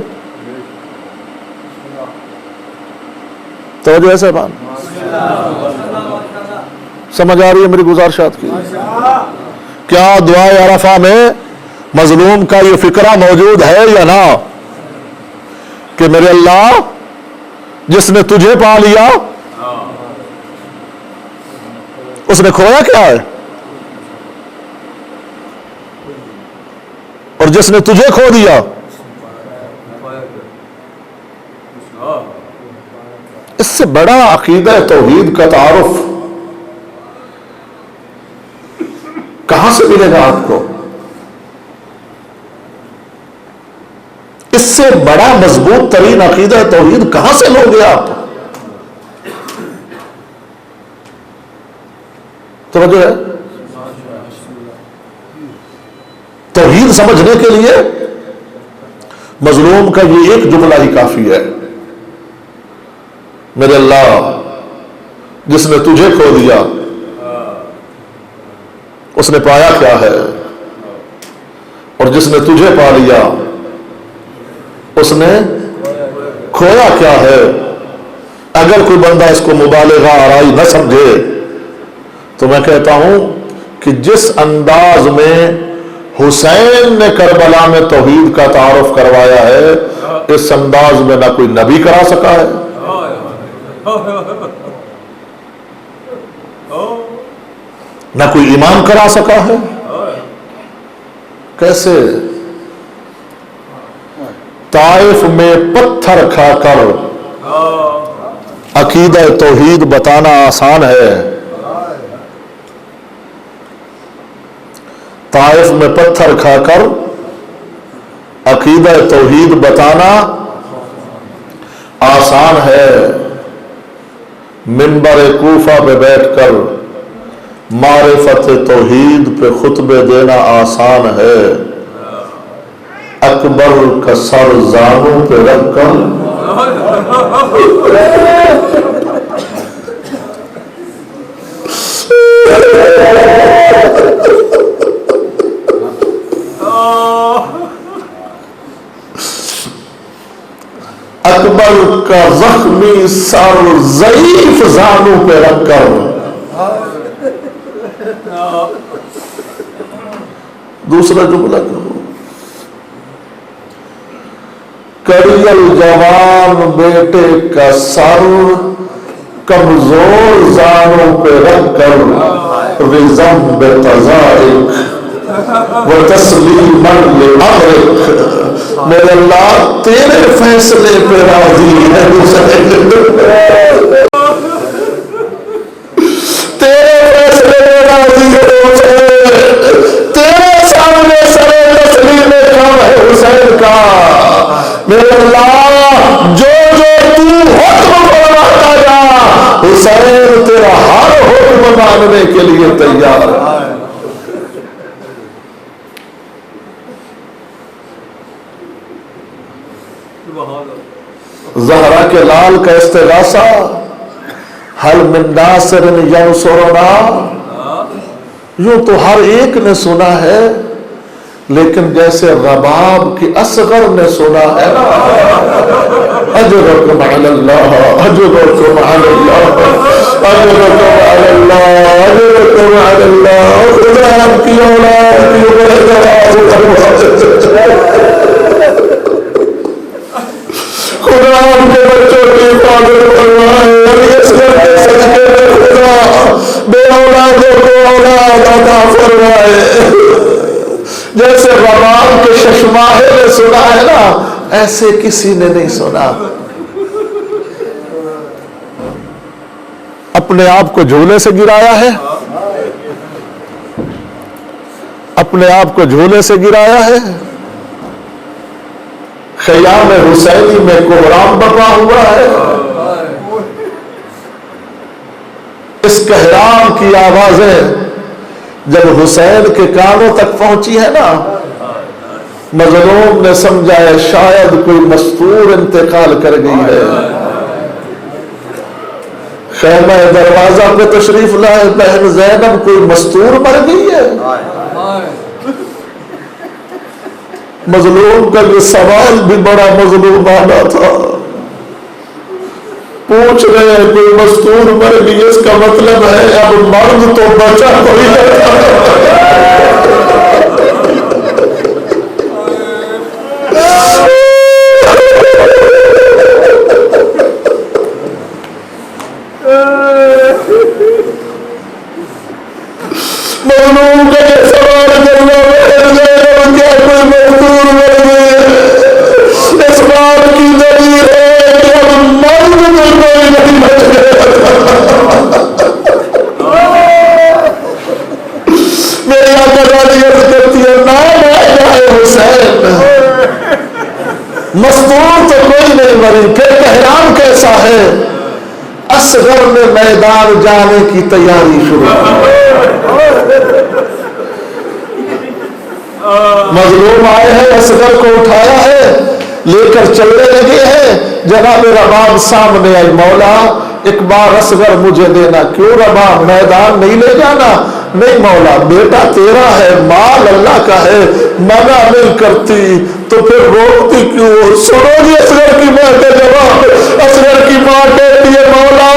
توجہ ہے صاحبان، سمجھ آ رہی ہے میری گزارشات کی؟ کیا دعائے عرفہ میں مظلوم کا یہ فکرہ موجود ہے یا نہ کہ میرے اللہ جس نے تجھے پا لیا اس نے کھویا کیا ہے، اور جس نے تجھے کھو دیا اس سے بڑا عقیدہ توحید کا تعارف کہاں سے ملے گا آپ کو؟ اس سے بڑا مضبوط ترین عقیدہ توحید کہاں سے لوگے آپ؟ توجہ ہے؟ توحید سمجھنے کے لیے مظلوم کا یہ ایک جملہ ہی کافی ہے، میرے اللہ جس نے تجھے کھو دیا اس نے پایا کیا ہے، اور جس نے تجھے پا لیا اس نے کھویا کیا ہے۔ اگر کوئی بندہ اس کو مبالغہ آرائی نہ سمجھے تو میں کہتا ہوں کہ جس انداز میں حسین نے کربلا میں توحید کا تعارف کروایا ہے اس انداز میں نہ کوئی نبی کرا سکا ہے، نہ کوئی امام کرا سکا ہے۔ کیسے؟ طائف میں پتھر کھا کر عقیدہ توحید بتانا آسان ہے، طائف میں پتھر کھا کر عقیدہ توحید بتانا آسان ہے، منبر کوفہ پہ بیٹھ کر معرفت توحید پہ خطبے دینا آسان ہے، اکبر کا سر زانوں پہ رکھ کر اکبر کا زخمی سر ضعیف زانوں پہ رکھ کر دوسرا جملہ کہو، کڑیل جوان بیٹے کا سر کمزور زانوں پہ رکھ کر رزم بتزارک وتسلیما لامرک، میرے اللہ تیرے فیصلے پہ راضی ہے حسین، تیرے فیصلے پہ راضی ہے حسین، تیرے سامنے سر تسلیم کم ہے حسین کا، میرے اللہ جو تو حکم فرماتا جا حسین تیرا ہر حکم ماننے کے لیے تیار ہے۔ زہرا کے لال کا استغاثہ، حل من ناصر ینصرنا، یوں تو ہر ایک نے سنا ہے لیکن جیسے رباب کی اصغر نے سنا ہے نا، اجرکم علی اللہ اجرکم علی اللہ اجرکم علی اللہ اجرکم علی اللہ، خدا آپ کی اولاد کی خدا آپ کے بچوں کی حفاظت فرمائے، اس کے صدقے میں خدا بے اولادوں کو اولاد عطا فرمائے، جیسے رباب کے ششماہے نے سنا ہے نا ایسے کسی نے نہیں سنا۔ اپنے آپ کو جھولے سے گرایا ہے، اپنے آپ کو جھولے سے گرایا ہے، خیام حسینی میں کوہرام بپا ہوا ہے، اس کہرام کی آوازیں جب حسین کے کانوں تک پہنچی ہے نا، مظلوم نے سمجھا ہے شاید کوئی مستور انتقال کر گئی ہے، خیمہ دروازہ پہ تشریف لائے بہن زینب کوئی مستور مر گئی ہے۔ مظلوم کا یہ سوال بھی بڑا مظلومانہ تھا، پوچھ رہے ہیں کوئی مستور مر گئی، اس کا مطلب ہے اب مرد تو بچا کوئی مظلوم کا یہ سوال کرنا کوئی مزدور مر گئے، اس بات کی دلیل ہے کہ اب مرد میں کوئی نہیں بچ گیا۔ میری آقا جانی عرض کرتی ہے نام ہے حسین، مستور تو کوئی نہیں مری، پھر کہرام کیسا ہے، اصغر میں میدان جانے کی تیاری شروع مظلوم آئے ہیں، اصغر کو اٹھایا ہے، لے کر چلنے لگے ہیں، جناب رباب سامنے آئی، مولا ایک بار اصغر مجھے دینا۔ کیوں رباب، میدان نہیں لے جانا؟ نہیں مولا، بیٹا تیرا ہے، مال اللہ کا ہے، منع نہیں کرتی تو پھر روکتی کیوں؟ سنو جی اصغر کی ماں کا جواب۔ اصغر کی ماں کہتی ہے مولا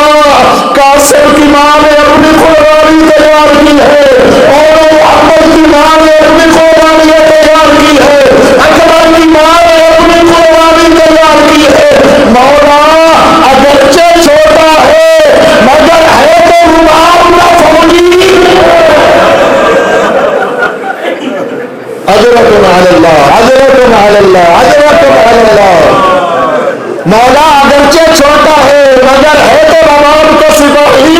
قاسم کی ماں نے اپنی قربانی تیار کی ہے، اور محمد کی ماں نے اپنی قربانی تیار کی ہے، اکبر کی ماں نے اپنی قربانی تیار کی ہے۔ مولا اگرچہ چھوٹا ہے مگر ہے تو رباب کا فوجی۔ اجرکم علی اللہ، اجرکم علی اللہ، اجرکم علی اللہ۔ مولا اگرچہ چھوٹا ہے مگر ہے تو رباب کا سپاہی۔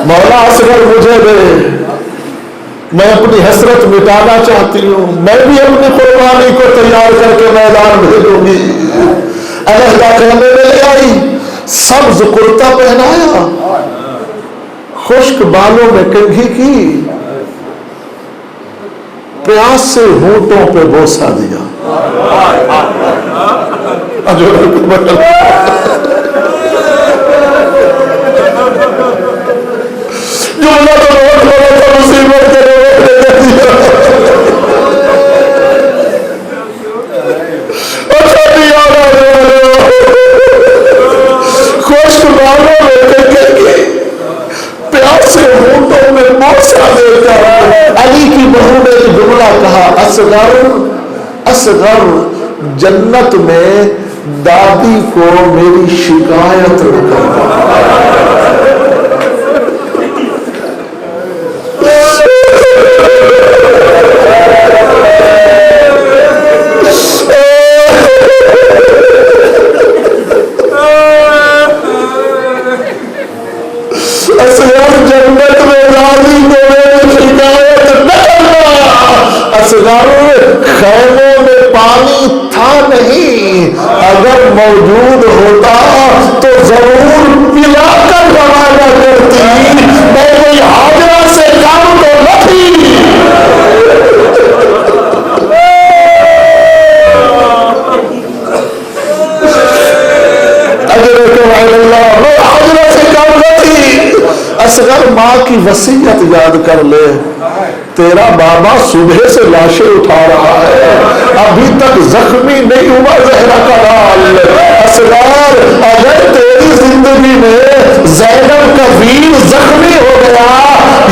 مولا اصغر مجھے دے، میں اپنی حسرت مٹانا چاہتی ہوں، میں بھی اپنی قربانی کو تیار کر کے میدان بھیجوں گی۔ علیحدہ خیمے میں لے آئی، سبز کرتا پہنایا، خشک بالوں میں کنگھی کی، پیاس سے ہونٹوں پہ بوسہ دیا۔ جملہ تو بہت بڑا تھا، مصیبت کے خشک بالوں میں پیاس سے ہونٹوں میں بوسہ دیتا۔ علی کی بہو نے یہ جملہ کہا، اصغر اصغر جنت میں دادی کو میری شکایت نہ کرنا۔ جنت میں دادی کو میری شکایت نہ کرنا۔ اصغر خیموں میں پانی تھا نہیں، اگر موجود ہوتا تو ضرور پلا کر روانہ کرتی، میں کوئی حاضرہ سے کام تو نہ تھی۔ اجرکم علی اللہ، میں حاضرہ سے کام نہ تھی۔ اصغر ماں کی وصیت یاد کر لے، تیرا بابا صبح سے لاشیں اٹھا رہا ہے، ابھی تک زخمی نہیں ہوا زہرا کا لال۔ اصغر اگر تیری زندگی میں زینب کا ویر زخمی ہو گیا،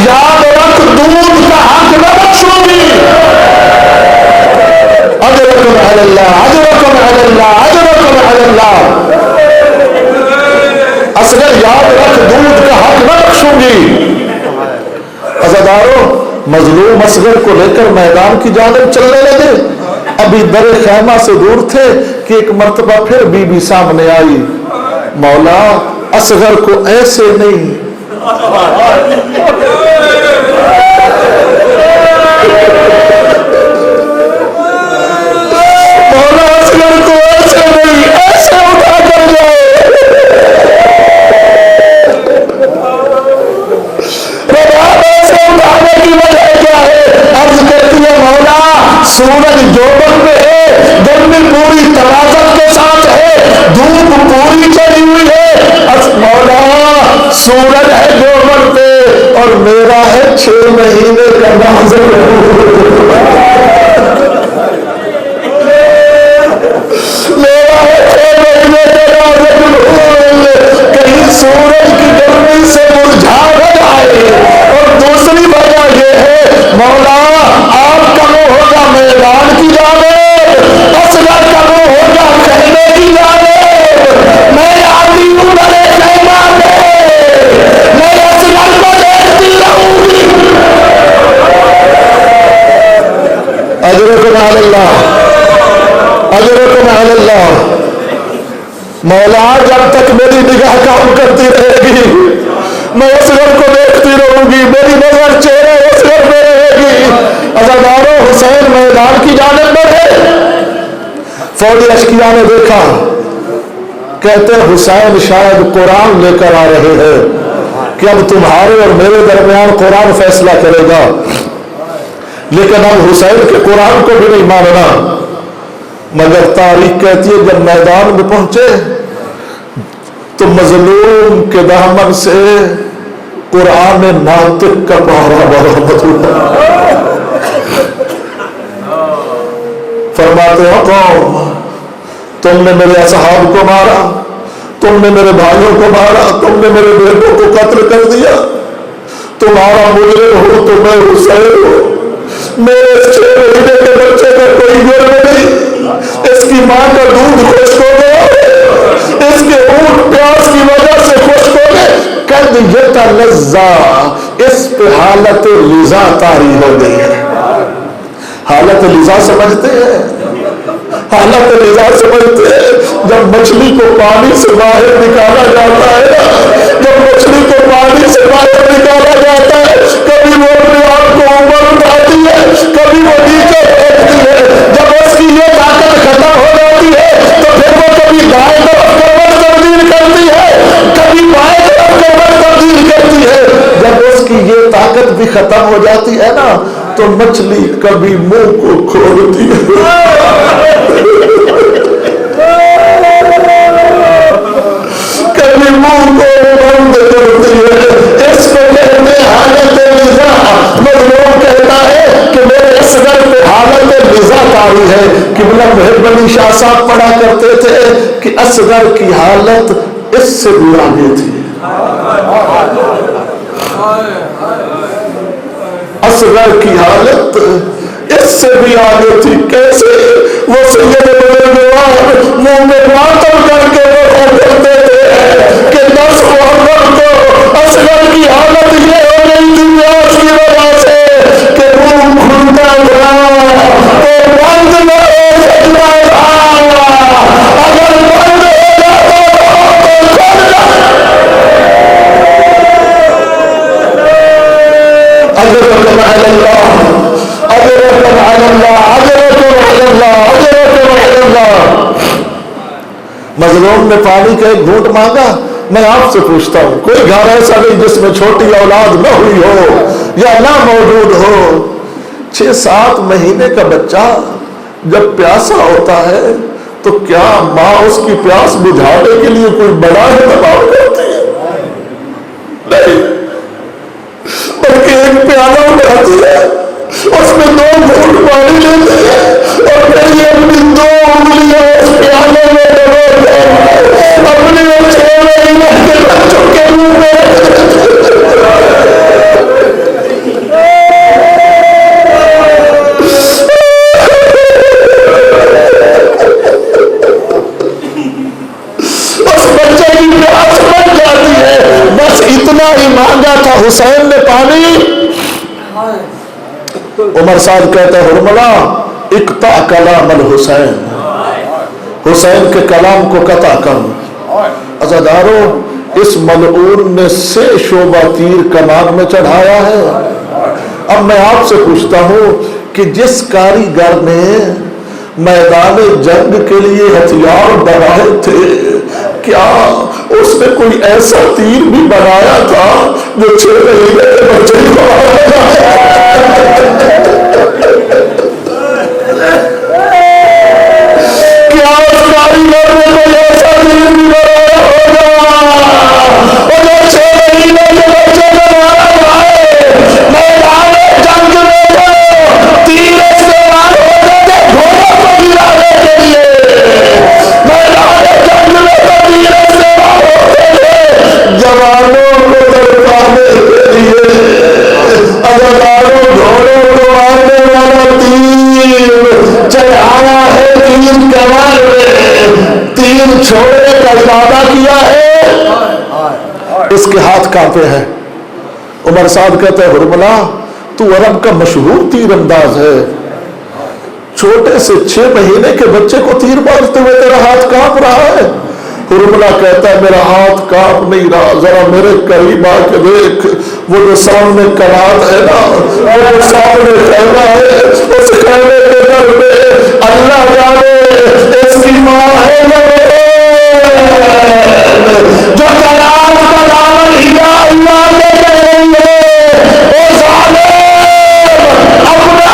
یاد رکھ دودھ کا حق نہ بخشوں گی۔ اجرکم علی اللہ، اجرکم علی اللہ، اجرکم علی اللہ۔ اصغر یاد رکھ دودھ کا حق نہ بخشوں گی۔ عزادارو، مظلوم اصغر کو لے کر میدان کی جانب چلنے لگے، ابھی در خیمہ سے دور تھے کہ ایک مرتبہ پھر بی بی سامنے آئی، مولا اصغر کو ایسے نہیں۔ مولا اصغر کو ایسے نہیں، ایسے اٹھا کر جائے۔ کی وجہ کیا ہے؟ عرض کرتی ہے مولا سورج جوبن میں ہے، گرمی پوری ترازت کے ساتھ ہے، دھوپ پوری چڑھی ہوئی ہے، مولا سورج ہے جوبن پہ اور میرا ہے 6 مہینے کا نازل۔ میرا ہے 6 مہینے کا نازل، کہیں سورج کی گرمی سے مرجھا نہ جائے۔ اور دوسری وجہ یہ ہے مولا آپ کا منہ ہوگا میدان کی جانب، اصغر کا منہ ہوگا خیمے کی جانب۔ میں آتی ہوں بڑے خیمہ میں، میں اصغر کو دیکھتی رہوں گی۔ اجرکم علی اللہ، اجرکم علی اللہ۔ مولا جب تک میری نگاہ کام کرتی رہے گی میں اصغر کو دیکھتی رہوں گی، میری نظر چہرے اصغر پہ رہے گی۔ عزادارو، حسین میدان کی جانب بڑھے، فوجی اشقیاء نے دیکھا، کہتے حسین شاید قرآن لے کر آ رہے ہیں کہ اب تمہارے اور میرے درمیان قرآن فیصلہ کرے گا۔ لیکن اب حسین کے قرآن کو بھی نہیں ماننا. مگر تاریخ کہتی ہے جب میدان میں پہنچے تو مظلوم کے دامن سے قرآن ناطق کا پہرا برآمد ہوا. فرماتے ہیں قوم تم نے میرے اصحاب کو مارا, تم نے میرے بھائیوں کو مارا, تم نے میرے بیٹوں کو قتل کر دیا, تمہارا مجرم ہو تو میں حسین ہوں. میرے 6 مہینے کے بچے کا کوئی جرم نہیں, اس کی ماں کا دودھ خشک ہو گیا, اس کے اونٹ پیاس کی وجہ سے خشک ہو گئے. قد یتلظا, اس پہ حالت لظا طاری ہو گئی ہے. حالت لظا سمجھتے ہیں, حالت لظا سمجھتے ہیں جب مچھلی کو پانی سے باہر نکالا جاتا ہے, جب مچھلی کو پانی سے باہر نکالا جاتا ہے, کبھی وہ اپنے آپ کو اوپر اٹھاتی ہے, کبھی وہ نیچے پھینکتی ہے. جب اس کی یہ طاقت ختم ہو جاتی ہے تو پھر وہ کبھی دائیں طرف کمر تبدیل کرتی ہے, کبھی بائیں طرف کمر تبدیل کرتی ہے. جب اس کی یہ طاقت بھی ختم ہو جاتی ہے نا تو مچھلی کبھی منہ کو کھولتی ہے, کبھی منہ کو بند کرتی ہے. اس کو کہتے ہیں حالت لظا. مظلوم کہتا ہے کہ میرے اصغر پہ حالت لظا طاری ہے. قبلہ محب علی شاہ صاحب پڑھا کرتے تھے کہ اصغر کی حالت اس سے بھی آگے تھی. اصغر کی حالت اس سے بھی آگے تھی. کیسے؟ وہ سید بزرگوار منہ میں ماتم کر کے وہ کرتے تھے کہ 10 محرم کو اصغر کی حالت یہ ہو گئی تھی پیاس کی وجہ سے کہ منہ کھلتا تھا تو بند نہ ہو سکتا تھا, اگر بند ہو جاتا تو کھل جاتا. اجرکم علی اللہ, اجرکم علی اللہ, اجرکم علی اللہ, اجرکم علی اللہ. مظلوم نے پانی کا ایک گھونٹ مانگا. میں آپ سے پوچھتا ہوں کوئی گھر ایسا نہیں جس میں چھوٹی اولاد نہ ہوئی ہو یا نہ موجود ہو. 6-7 مہینے کا بچہ جب پیاسا ہوتا ہے تو کیا ماں اس کی پیاس بجھانے کے لیے کوئی بڑا انتظام کرتی ہے؟ نہیں, بلکہ ایک پیالہ اٹھاتی ہے, اس میں 2 گھونٹ پانی لیتے ہیں اور پھر یہ اپنی 2 انگلیاں اس پیالے میں ڈبوتے ہیں, اپنے 6 مہینے کے بچوں کے منہ میں. اس بچے کی پیاس بن جاتی ہے. بس اتنا ہی مانگا تھا حسین نے پانی. عمر صاحب کہتے ہیں حرملہ اقطع کلام الحسین, حسین کے کلام کو قطع کر. عزادارو اس ملعون نے 6 شعبہ تیر کمان میں چڑھایا ہے. اب میں آپ سے پوچھتا ہوں کہ جس کاریگر نے میدان جنگ کے لیے ہتھیار بنائے تھے کیا اس نے کوئی ایسا تیر بھی بنایا تھا جو 6 مہینے کے بچے کو کیا اس کاریگر نے کوئی ایسا تیر بھی بنایا ہوگا اور جو 6 مہینے کے بچے کو مارا جائے؟ میدان جنگ میں تیر استعمال ہوتے تھے گھوڑوں کو گرانے کے لیے, میدان جنگ میں تیر استعمال ہوتے تھے جوانوں کو درپانے کے لیے. عزاداروں گھوڑوں کو مارنے والا تیر چڑھایا ہے تیر کمان میں, تیر چھوڑنے کا ارادہ کیا ہے, اس کے ہاتھ کانپے ہیں. عمر صاحب کہتے ہیں حرملہ تو عرب کا مشہور تیر انداز ہے, چھوٹے سے 6 مہینے کے بچے کو تیر مارتے ہوئے تیرا ہاتھ کانپ رہا ہے. حرملہ کہتا ہے میرا ہاتھ کانپ نہیں رہا, ذرا میرے قریب آ کے دیکھ, وہ جو سامنے کنات ہے نا, وہ جو سامنے خیمہ ہے, اس خیمے کے در میں اللہ جانے اس کی ماں ہے جو کنات کا دامن ہلا ہلا کے کہہ رہی ہے, او ظالم اپنا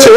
6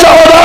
14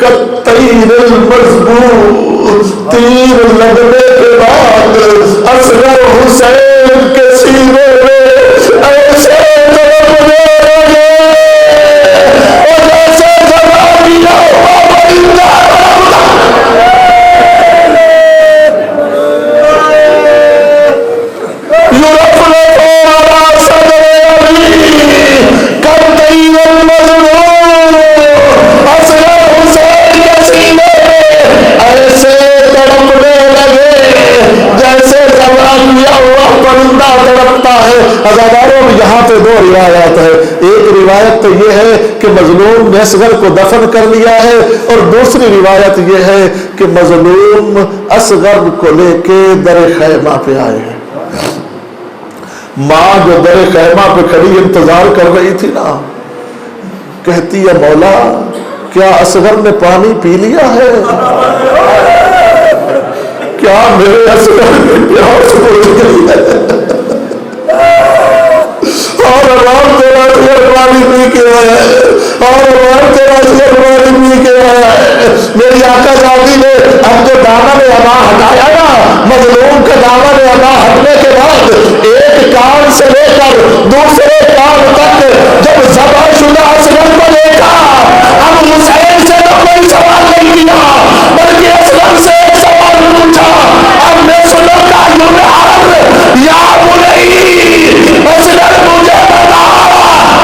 کالطیر المضبوط، تیر لگنے کے بعد اصغر حسین کے سینے میں ایسے تڑپنے لگے اور جیسے ذبح کیا ہوا پرندہ یہاں پہ دو روایات ہے. ایک روایت تو یہ ہے کہ مظلوم نے اصغر کو دفن کر لیا ہے، اور دوسری روایت یہ ہے کہ مظلوم اصغر کو لے کے در خیمہ پہ آئے ہیں. ماں جو در خیمہ پہ کھڑی انتظار کر رہی تھی نا، کہتی ہے مولا کیا اصغر نے پانی پی لیا ہے؟ کیا میرے اصغر نے پیاس بجھ گئی ہے؟ اور ہمارا تیرا اصغر پانی پی کے آیا ہے، اور ہمارا تیرا اصغر پانی پی کے آیا ہے. میری آقا جاتی نے اب جو دامن اما ہٹایا نا، مظلوم کا دامن اما ہٹنے کے بعد ایک کان سے لے کر دوسرے کان تک جب ذبح شدہ اصغر کو دیکھا، اب حسین سے تو کوئی سوال نہیں کیا بلکہ اصغر سے ایک سوال پوچھا، اب میں سنوں کا یوں عرب یا بنی اصغر مجھے بتا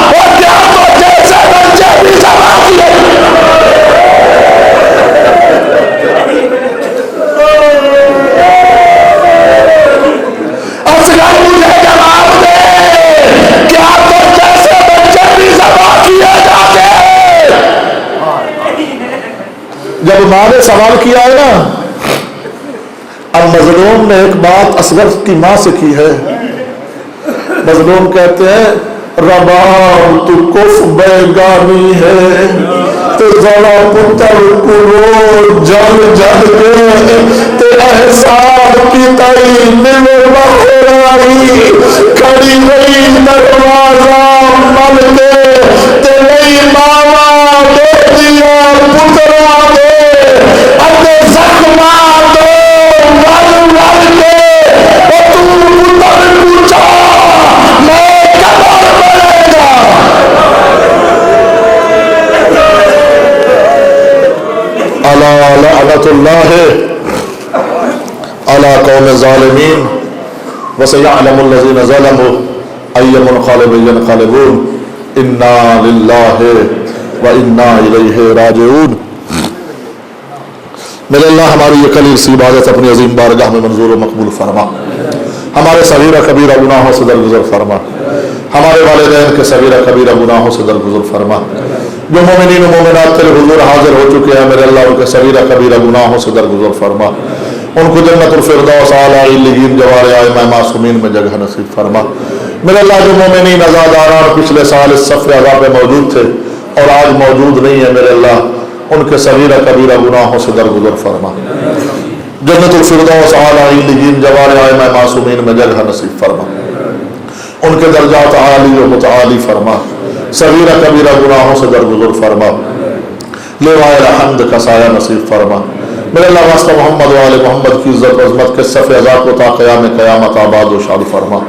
اور کیا تو جیسے بچے بھی ذبح کیے. اصغر مجھے جواب دے، کیا تو جیسے بچے بھی ذبح کیے جاتے؟ جب ماں نے سوال کیا ہے نا، اب مظلوم نے ایک بات اصغر کی ماں سے کی ہے. مظلوم کہتے ہیں رباب تو کف بیگانی ہے تو ذرا پتر کو جل جل کے تے احسان کی تئی مل بخرائی کھڑی رہی دروازہ مل کے تے نہیں ماما دے دیا پترا دے اتے زخمہ دو ول ول کے اور تو پتر پوچھا میں کبر بڑھے گا. الا لعنت اللہ علی قوم الظالمین وسیعلم الذین ظلموا ای منقلب ینقلبون انا للہ وانا الیہ راجعون. میرے اللہ ہماری یہ قلیل سی عبادت اپنی عظیم بارگاہ میں منظور و مقبول فرما. ہمارے صغیرہ کبیرہ گناہوں سے درگزر فرما. ہمارے والدین کے صغیرہ کبیرہ گناہوں سے درگزر فرما. جو مومنین و مومنات تیرے حضور حاضر ہو چکے ہیں میرے اللہ ان کے صغیرہ کبیرہ گناہوں سے درگزر فرما. ان کو جنت الفردوس اعلیٰ علیین جوار ائمہ معصومین میں جگہ نصیب فرما. میرے اللہ جو مومنین عزاداران پچھلے سال اس صف عذاب میں موجود تھے اور آج موجود نہیں ہے میرے اللہ ان کے صغیرہ کبیرہ گناہوں سے درگزر فرما. جنت الفردوس اعلیٰ علیین جوار ائمہ معصومین میں جگہ نصیب فرما. ان کے درجات عالی و متعالی فرما. صغیرہ کبیرہ گناہوں سے درگزر فرما. لوائے الحمد کا سایہ نصیب فرما. میرے اللہ واسطہ محمد و آل محمد کی عزت و عظمت کے صف عزا کو تا قیام قیامت آباد و شاد فرما.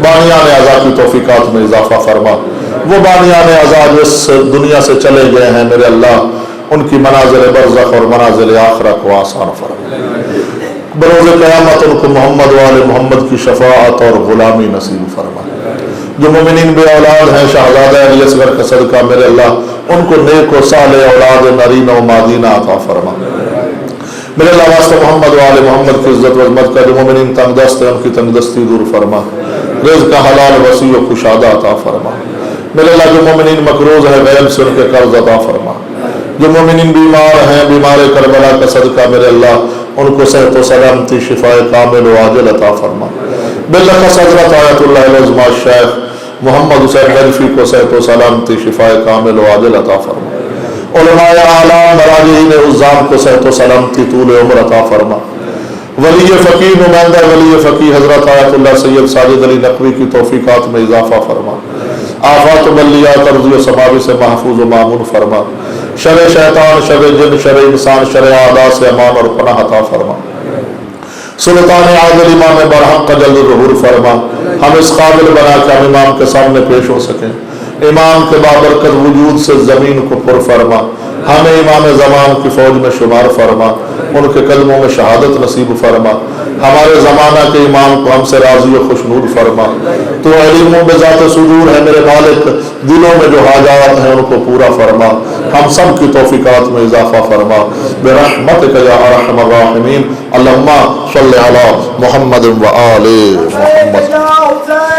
بانیان عزا کی توفیقات میں اضافہ فرما. وہ بانیان عزا جو اس دنیا سے چلے گئے ہیں میرے اللہ ان کی منازل برزخ اور منازل آخرہ کو آسان فرما. بروز قیامت ان کو محمد و آل محمد کی شفاعت اور غلامی نصیب فرما. جو مومنین بے اولاد ہیں شہزادہ علی اصغر کا صدقہ میرے اللہ ان کو نیک و صالح اولاد نرین و مادینہ عطا فرما. میرے اللہ واسطہ محمد و آل محمد کی عزت و عظمت کا جو مومنین تنگ دست ہیں ان کی تنگ دستی دور فرما. رزق کا حلال وسیع و کشادہ عطا فرما. میرے اللہ جو مومنین مقروض ہیں غیب سے ان کے قرض عطا فرما. جو مومنین بیمار ہیں بیمار کربلا کا صدقہ میرے اللہ ان کو صحت و سلامتی شفاء کامل و عاجل عطا فرما. بالخص حضرت آیت اللہ العظمى شیخ محمد حسین نجفی کو صحت و سلامتی شفاء کامل و عاجل عطا فرما. علماء اعلام مراجعین عظام کو صحت و سلامتی طول عمر عطا فرما. ولی فقیہ نمائندہ ولی فقیہ حضرت آیت اللہ سید ساجد علی نقوی کی توفیقات میں اضافہ فرما. آفات و بلیات ارضی و سماوی سے محفوظ و مامون فرما. شر شیطان، شر جن، شر انسان، شر اعداء سے امان اور پناہ عطا فرما۔ سلطان عادل امام برحق کا جلد ظہور فرما، ہم اس قابل بنا کہ ہم امام کے سامنے پیش ہو سکیں۔ امام کے بابرکت وجود سے زمین کو پر فرما، ہمیں امام زمان کی فوج میں شمار فرما، ان کے قدموں میں شہادت نصیب فرما۔ ہمارے زمانہ کے امام کو ہم سے راضی و خوشنود فرما۔ تو علیم بذات صدور ہے میرے مالک، دلوں میں جو حاجات ہیں ان کو پورا فرما، ہم سب کی توفیقات میں اضافہ فرما برحمتک یا ارحم الراحمین۔ اللہم صلی علی محمد و آل محمد۔